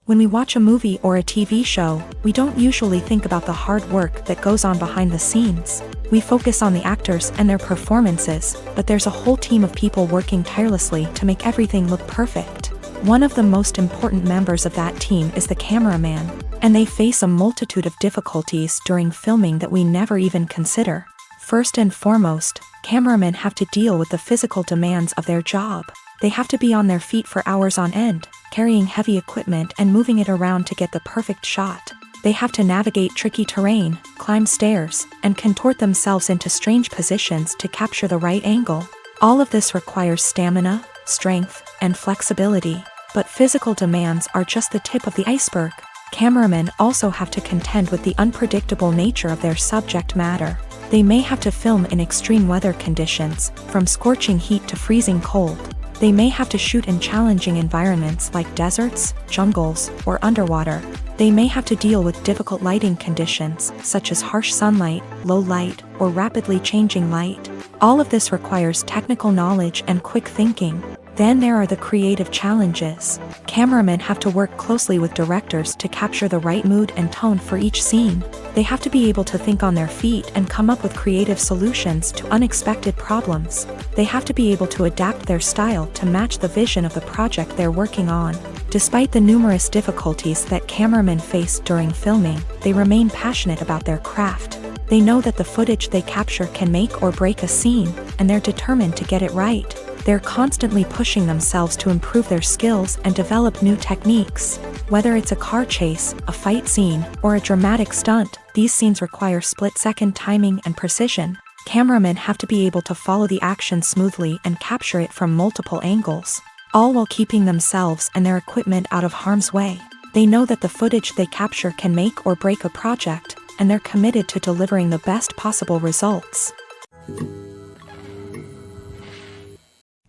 When we watch a movie or a TV show, we don't usually think about the hard work that goes on behind the scenes. We focus on the actors and their performances, but there's a whole team of people working tirelessly to make everything look perfect. One of the most important members of that team is the cameraman, and they face a multitude of difficulties during filming that we never even consider. First and foremost, cameramen have to deal with the physical demands of their job. They have to be on their feet for hours on end, carrying heavy equipment and moving it around to get the perfect shot. They have to navigate tricky terrain, climb stairs, and contort themselves into strange positions to capture the right angle. All of this requires stamina, strength, and flexibility. But physical demands are just the tip of the iceberg. Cameramen also have to contend with the unpredictable nature of their subject matter. They may have to film in extreme weather conditions, from scorching heat to freezing cold. They may have to shoot in challenging environments like deserts, jungles, or underwater. They may have to deal with difficult lighting conditions, such as harsh sunlight, low light, or rapidly changing light. All of this requires technical knowledge and quick thinking. Then there are the creative challenges. Cameramen have to work closely with directors to capture the right mood and tone for each scene. They have to be able to think on their feet and come up with creative solutions to unexpected problems. They have to be able to adapt their style to match the vision of the project they're working on. Despite the numerous difficulties that cameramen face during filming, they remain passionate about their craft. They know that the footage they capture can make or break a scene, and they're determined to get it right. They're constantly pushing themselves to improve their skills and develop new techniques. Whether it's a car chase, a fight scene, or a dramatic stunt, these scenes require split-second timing and precision. Cameramen have to be able to follow the action smoothly and capture it from multiple angles, all while keeping themselves and their equipment out of harm's way. They know that the footage they capture can make or break a project, and they're committed to delivering the best possible results.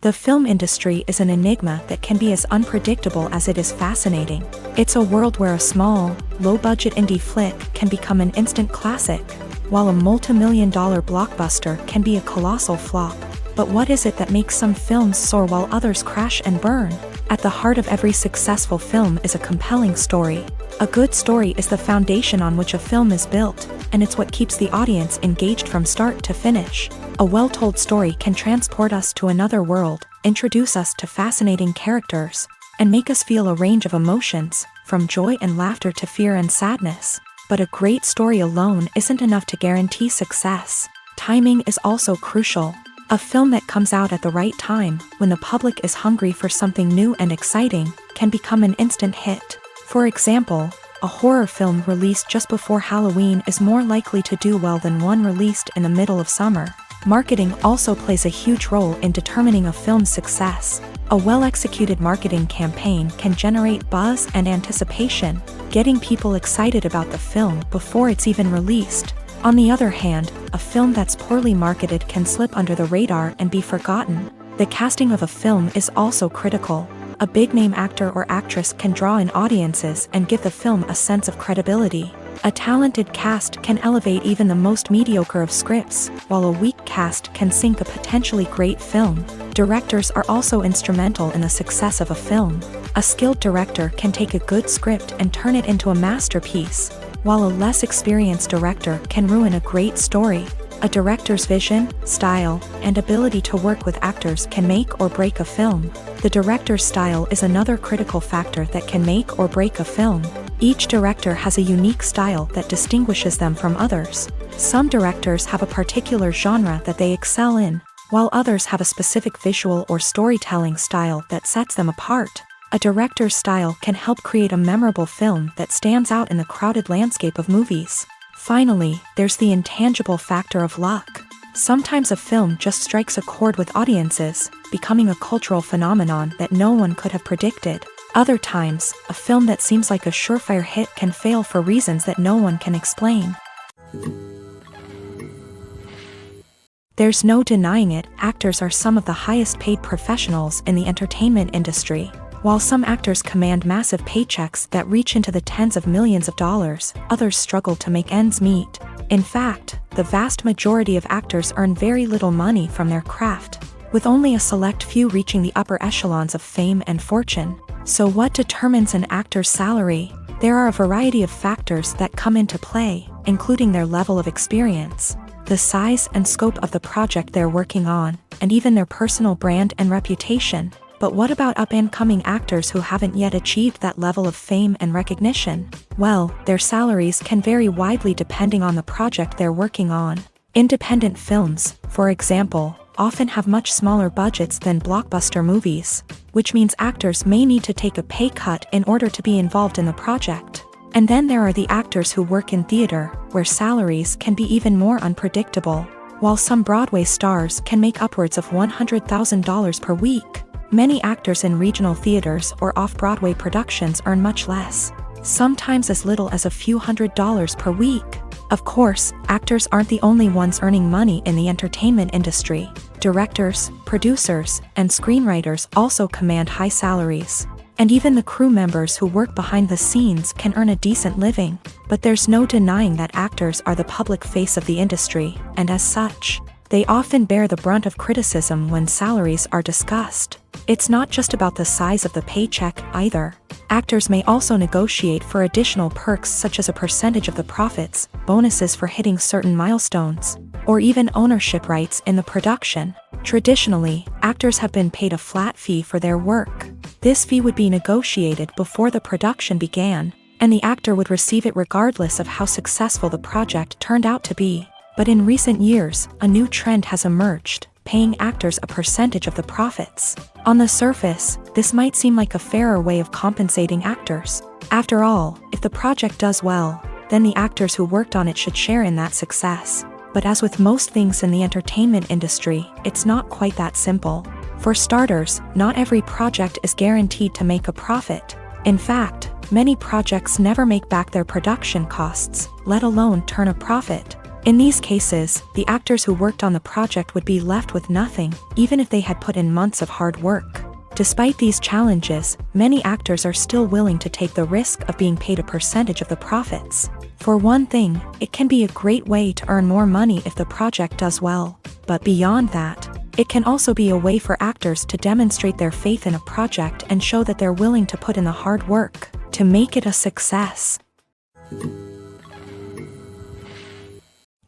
The film industry is an enigma that can be as unpredictable as it is fascinating. It's a world where a small, low-budget indie flick can become an instant classic, while a multi-million-dollar blockbuster can be a colossal flop. But what is it that makes some films soar while others crash and burn? At the heart of every successful film is a compelling story. A good story is the foundation on which a film is built, and it's what keeps the audience engaged from start to finish. A well-told story can transport us to another world, introduce us to fascinating characters, and make us feel a range of emotions, from joy and laughter to fear and sadness. But a great story alone isn't enough to guarantee success. Timing is also crucial. A film that comes out at the right time, when the public is hungry for something new and exciting, can become an instant hit. For example, a horror film released just before Halloween is more likely to do well than one released in the middle of summer. Marketing also plays a huge role in determining a film's success. A well-executed marketing campaign can generate buzz and anticipation, getting people excited about the film before it's even released. On the other hand, a film that's poorly marketed can slip under the radar and be forgotten. The casting of a film is also critical. A big-name actor or actress can draw in audiences and give the film a sense of credibility. A talented cast can elevate even the most mediocre of scripts, while a weak cast can sink a potentially great film. Directors are also instrumental in the success of a film. A skilled director can take a good script and turn it into a masterpiece, while a less experienced director can ruin a great story. A director's vision, style, and ability to work with actors can make or break a film. The director's style is another critical factor that can make or break a film. Each director has a unique style that distinguishes them from others. Some directors have a particular genre that they excel in, while others have a specific visual or storytelling style that sets them apart. A director's style can help create a memorable film that stands out in the crowded landscape of movies. Finally, there's the intangible factor of luck. Sometimes a film just strikes a chord with audiences, becoming a cultural phenomenon that no one could have predicted. Other times, a film that seems like a surefire hit can fail for reasons that no one can explain. There's no denying it, actors are some of the highest paid professionals in the entertainment industry. While some actors command massive paychecks that reach into the tens of millions of dollars, others struggle to make ends meet. In fact, the vast majority of actors earn very little money from their craft, with only a select few reaching the upper echelons of fame and fortune. So what determines an actor's salary? There are a variety of factors that come into play, including their level of experience, the size and scope of the project they're working on, and even their personal brand and reputation. But what about up-and-coming actors who haven't yet achieved that level of fame and recognition? Well, their salaries can vary widely depending on the project they're working on. Independent films, for example, often have much smaller budgets than blockbuster movies, which means actors may need to take a pay cut in order to be involved in the project. And then there are the actors who work in theater, where salaries can be even more unpredictable. While some Broadway stars can make upwards of $100,000 per week, many actors in regional theaters or off-Broadway productions earn much less, sometimes as little as a few $100s per week. Of course, actors aren't the only ones earning money in the entertainment industry. Directors, producers, and screenwriters also command high salaries. And even the crew members who work behind the scenes can earn a decent living. But there's no denying that actors are the public face of the industry, and as such, they often bear the brunt of criticism when salaries are discussed. It's not just about the size of the paycheck, either. Actors may also negotiate for additional perks such as a percentage of the profits, bonuses for hitting certain milestones, or even ownership rights in the production. Traditionally, actors have been paid a flat fee for their work. This fee would be negotiated before the production began, and the actor would receive it regardless of how successful the project turned out to be. But in recent years, a new trend has emerged, paying actors a percentage of the profits. On the surface, this might seem like a fairer way of compensating actors. After all, if the project does well, then the actors who worked on it should share in that success. But as with most things in the entertainment industry, it's not quite that simple. For starters, not every project is guaranteed to make a profit. In fact, many projects never make back their production costs, let alone turn a profit. In these cases, the actors who worked on the project would be left with nothing, even if they had put in months of hard work. Despite these challenges, many actors are still willing to take the risk of being paid a percentage of the profits. For one thing, it can be a great way to earn more money if the project does well. But beyond that, it can also be a way for actors to demonstrate their faith in a project and show that they're willing to put in the hard work to make it a success.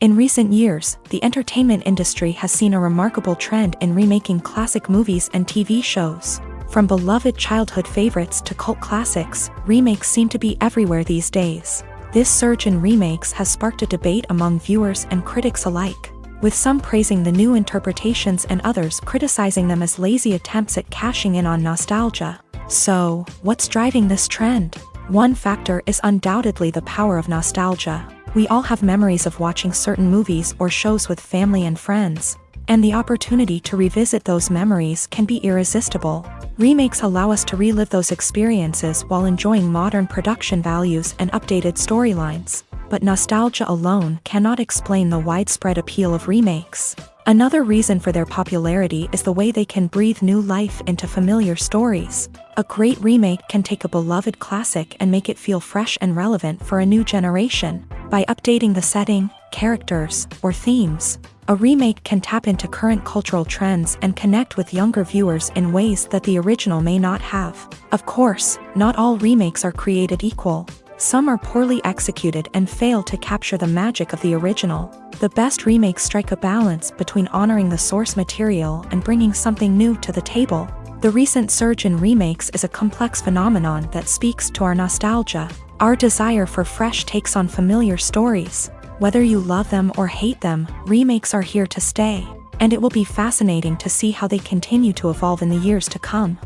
In recent years, the entertainment industry has seen a remarkable trend in remaking classic movies and TV shows. From beloved childhood favorites to cult classics, remakes seem to be everywhere these days. This surge in remakes has sparked a debate among viewers and critics alike, with some praising the new interpretations and others criticizing them as lazy attempts at cashing in on nostalgia. So, what's driving this trend? One factor is undoubtedly the power of nostalgia. We all have memories of watching certain movies or shows with family and friends, and the opportunity to revisit those memories can be irresistible. Remakes allow us to relive those experiences while enjoying modern production values and updated storylines. But nostalgia alone cannot explain the widespread appeal of remakes. Another reason for their popularity is the way they can breathe new life into familiar stories. A great remake can take a beloved classic and make it feel fresh and relevant for a new generation. By updating the setting, characters, or themes, a remake can tap into current cultural trends and connect with younger viewers in ways that the original may not have. Of course, not all remakes are created equal. Some are poorly executed and fail to capture the magic of the original. The best remakes strike a balance between honoring the source material and bringing something new to the table. The recent surge in remakes is a complex phenomenon that speaks to our nostalgia, our desire for fresh takes on familiar stories. Whether you love them or hate them, remakes are here to stay, and it will be fascinating to see how they continue to evolve in the years to come.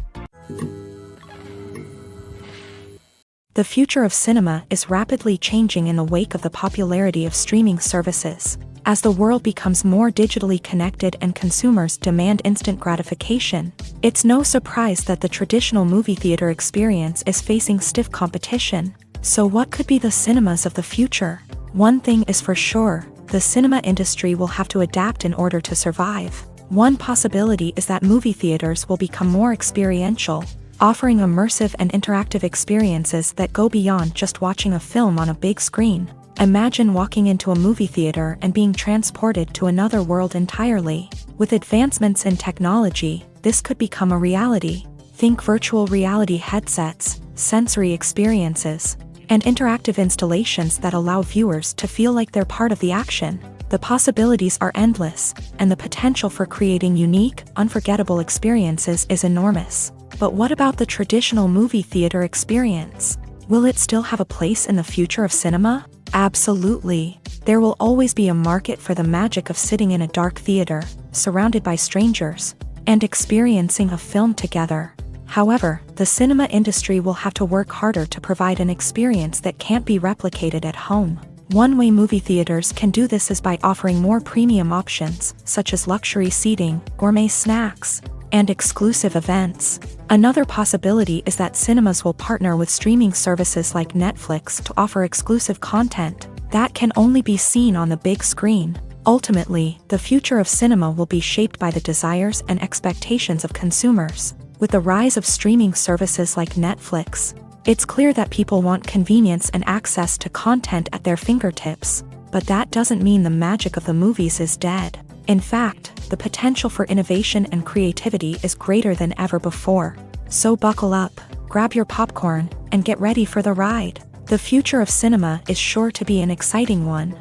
The future of cinema is rapidly changing in the wake of the popularity of streaming services. As the world becomes more digitally connected and consumers demand instant gratification, it's no surprise that the traditional movie theater experience is facing stiff competition. So what could be the cinemas of the future? One thing is for sure, the cinema industry will have to adapt in order to survive. One possibility is that movie theaters will become more experiential, offering immersive and interactive experiences that go beyond just watching a film on a big screen. Imagine walking into a movie theater and being transported to another world entirely. With advancements in technology, this could become a reality. Think virtual reality headsets, sensory experiences, and interactive installations that allow viewers to feel like they're part of the action. The possibilities are endless, and the potential for creating unique, unforgettable experiences is enormous. But what about the traditional movie theater experience? Will it still have a place in the future of cinema? Absolutely. There will always be a market for the magic of sitting in a dark theater, surrounded by strangers, and experiencing a film together. However, the cinema industry will have to work harder to provide an experience that can't be replicated at home. One way movie theaters can do this is by offering more premium options, such as luxury seating, gourmet snacks, and exclusive events. Another possibility is that cinemas will partner with streaming services like Netflix to offer exclusive content that can only be seen on the big screen. Ultimately, the future of cinema will be shaped by the desires and expectations of consumers. With the rise of streaming services like Netflix, it's clear that people want convenience and access to content at their fingertips. But that doesn't mean the magic of the movies is dead. In fact, the potential for innovation and creativity is greater than ever before. So buckle up, grab your popcorn, and get ready for the ride. The future of cinema is sure to be an exciting one.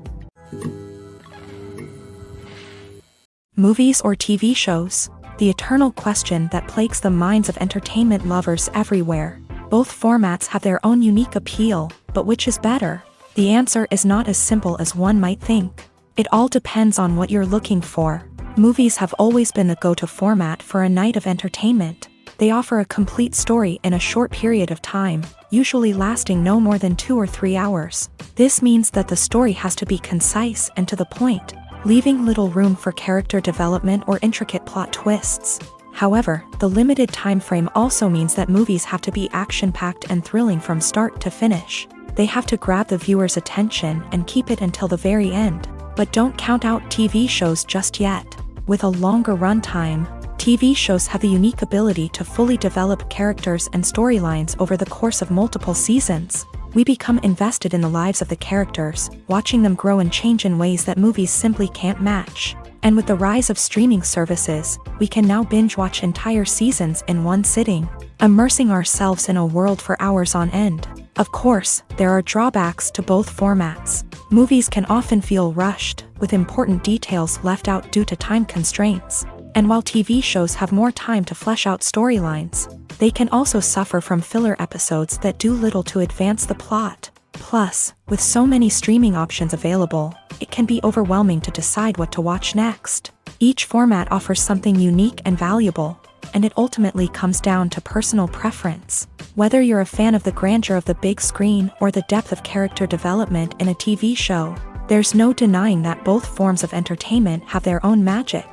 Movies or TV shows? The eternal question that plagues the minds of entertainment lovers everywhere. Both formats have their own unique appeal, but which is better? The answer is not as simple as one might think. It all depends on what you're looking for. Movies have always been the go-to format for a night of entertainment. They offer a complete story in a short period of time, usually lasting no more than 2 or 3 hours. This means that the story has to be concise and to the point, leaving little room for character development or intricate plot twists. However, the limited time frame also means that movies have to be action-packed and thrilling from start to finish. They have to grab the viewer's attention and keep it until the very end. But don't count out TV shows just yet. With a longer runtime, TV shows have the unique ability to fully develop characters and storylines over the course of multiple seasons. We become invested in the lives of the characters, watching them grow and change in ways that movies simply can't match. And with the rise of streaming services, we can now binge-watch entire seasons in one sitting, immersing ourselves in a world for hours on end. Of course, there are drawbacks to both formats. Movies can often feel rushed, with important details left out due to time constraints. And while TV shows have more time to flesh out storylines, they can also suffer from filler episodes that do little to advance the plot. Plus, with so many streaming options available, it can be overwhelming to decide what to watch next. Each format offers something unique and valuable, and it ultimately comes down to personal preference. Whether you're a fan of the grandeur of the big screen or the depth of character development in a TV show, there's no denying that both forms of entertainment have their own magic.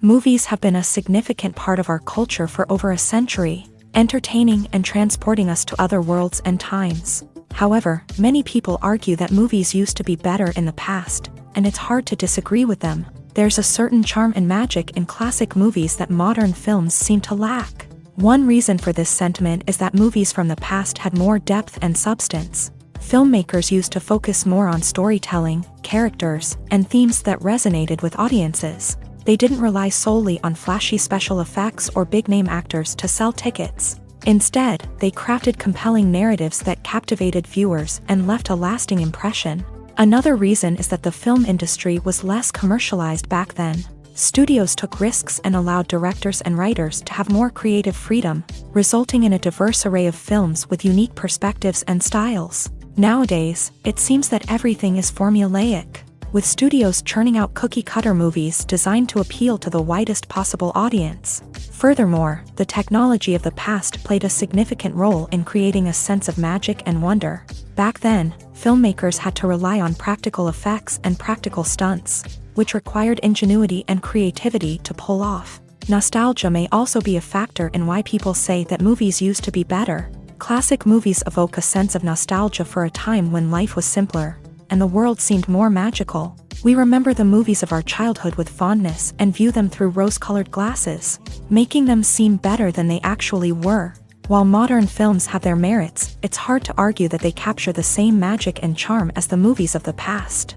Movies have been a significant part of our culture for over a century, entertaining and transporting us to other worlds and times. However, many people argue that movies used to be better in the past, and it's hard to disagree with them. There's a certain charm and magic in classic movies that modern films seem to lack. One reason for this sentiment is that movies from the past had more depth and substance. Filmmakers used to focus more on storytelling, characters, and themes that resonated with audiences. They didn't rely solely on flashy special effects or big-name actors to sell tickets. Instead, they crafted compelling narratives that captivated viewers and left a lasting impression. Another reason is that the film industry was less commercialized back then. Studios took risks and allowed directors and writers to have more creative freedom, resulting in a diverse array of films with unique perspectives and styles. Nowadays, it seems that everything is formulaic, with studios churning out cookie-cutter movies designed to appeal to the widest possible audience. Furthermore, the technology of the past played a significant role in creating a sense of magic and wonder. Back then, filmmakers had to rely on practical effects and practical stunts, which required ingenuity and creativity to pull off. Nostalgia may also be a factor in why people say that movies used to be better. Classic movies evoke a sense of nostalgia for a time when life was simpler, and the world seemed more magical. We remember the movies of our childhood with fondness and view them through rose-colored glasses, making them seem better than they actually were. While modern films have their merits, it's hard to argue that they capture the same magic and charm as the movies of the past.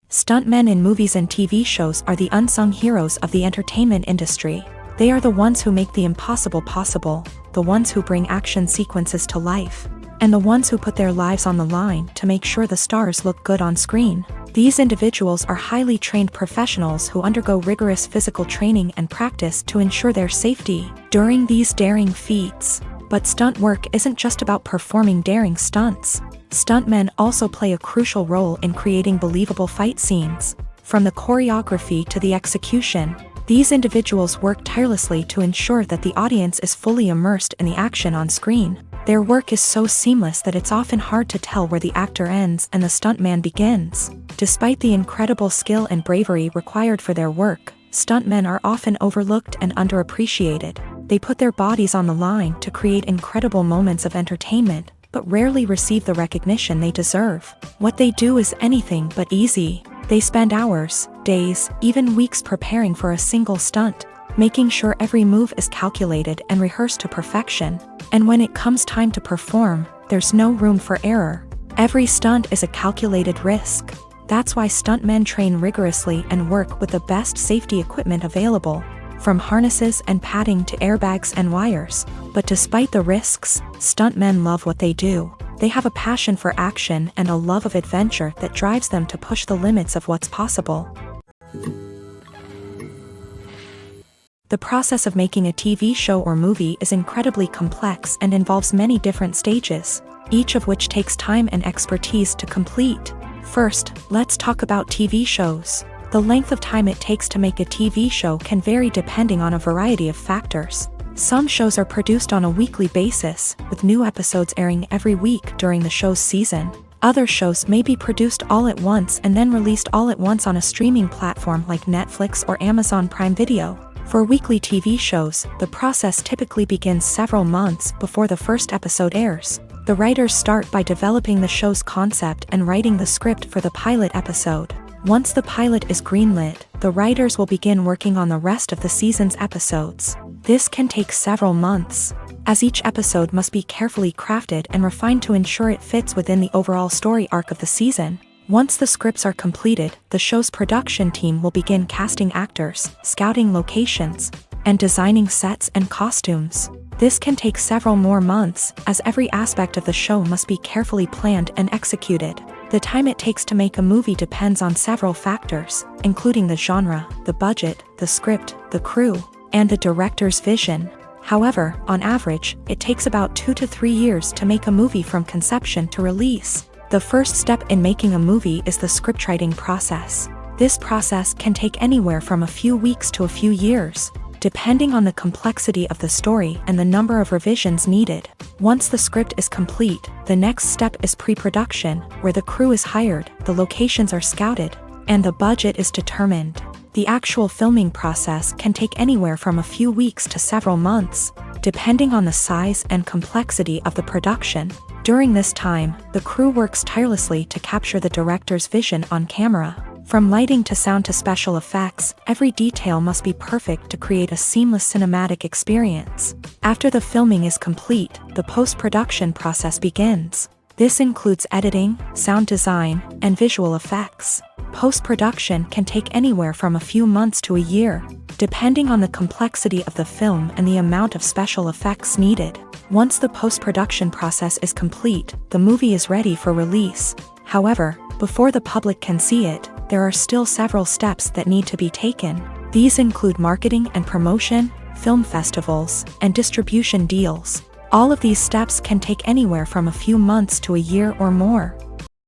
Stuntmen in movies and TV shows are the unsung heroes of the entertainment industry. They are the ones who make the impossible possible, the ones who bring action sequences to life, and the ones who put their lives on the line to make sure the stars look good on screen. These individuals are highly trained professionals who undergo rigorous physical training and practice to ensure their safety during these daring feats. But stunt work isn't just about performing daring stunts. Stuntmen also play a crucial role in creating believable fight scenes. From the choreography to the execution, these individuals work tirelessly to ensure that the audience is fully immersed in the action on screen. Their work is so seamless that it's often hard to tell where the actor ends and the stuntman begins. Despite the incredible skill and bravery required for their work, stuntmen are often overlooked and underappreciated. They put their bodies on the line to create incredible moments of entertainment, but rarely receive the recognition they deserve. What they do is anything but easy. They spend hours, days, even weeks preparing for a single stunt, making sure every move is calculated and rehearsed to perfection. And when it comes time to perform, there's no room for error. Every stunt is a calculated risk. That's why stuntmen train rigorously and work with the best safety equipment available, from harnesses and padding to airbags and wires. But despite the risks, stuntmen love what they do. They have a passion for action and a love of adventure that drives them to push the limits of what's possible. The process of making a TV show or movie is incredibly complex and involves many different stages, each of which takes time and expertise to complete. First, let's talk about TV shows. The length of time it takes to make a TV show can vary depending on a variety of factors. Some shows are produced on a weekly basis, with new episodes airing every week during the show's season. Other shows may be produced all at once and then released all at once on a streaming platform like Netflix or Amazon Prime Video. For weekly TV shows, the process typically begins several months before the first episode airs. The writers start by developing the show's concept and writing the script for the pilot episode. Once the pilot is greenlit, the writers will begin working on the rest of the season's episodes. This can take several months, as each episode must be carefully crafted and refined to ensure it fits within the overall story arc of the season. Once the scripts are completed, the show's production team will begin casting actors, scouting locations, and designing sets and costumes. This can take several more months, as every aspect of the show must be carefully planned and executed. The time it takes to make a movie depends on several factors, including the genre, the budget, the script, the crew, and the director's vision. However, on average, it takes about 2 to 3 years to make a movie from conception to release. The first step in making a movie is the scriptwriting process. This process can take anywhere from a few weeks to a few years. depending on the complexity of the story and the number of revisions needed. Once the script is complete, the next step is pre-production, where the crew is hired, the locations are scouted, and the budget is determined. The actual filming process can take anywhere from a few weeks to several months, depending on the size and complexity of the production. During this time, the crew works tirelessly to capture the director's vision on camera. From lighting to sound to special effects, every detail must be perfect to create a seamless cinematic experience. After the filming is complete, the post-production process begins. This includes editing, sound design, and visual effects. Post-production can take anywhere from a few months to a year, depending on the complexity of the film and the amount of special effects needed. Once the post-production process is complete, the movie is ready for release. However, before the public can see it, there are still several steps that need to be taken. These include marketing and promotion, film festivals, and distribution deals. All of these steps can take anywhere from a few months to a year or more.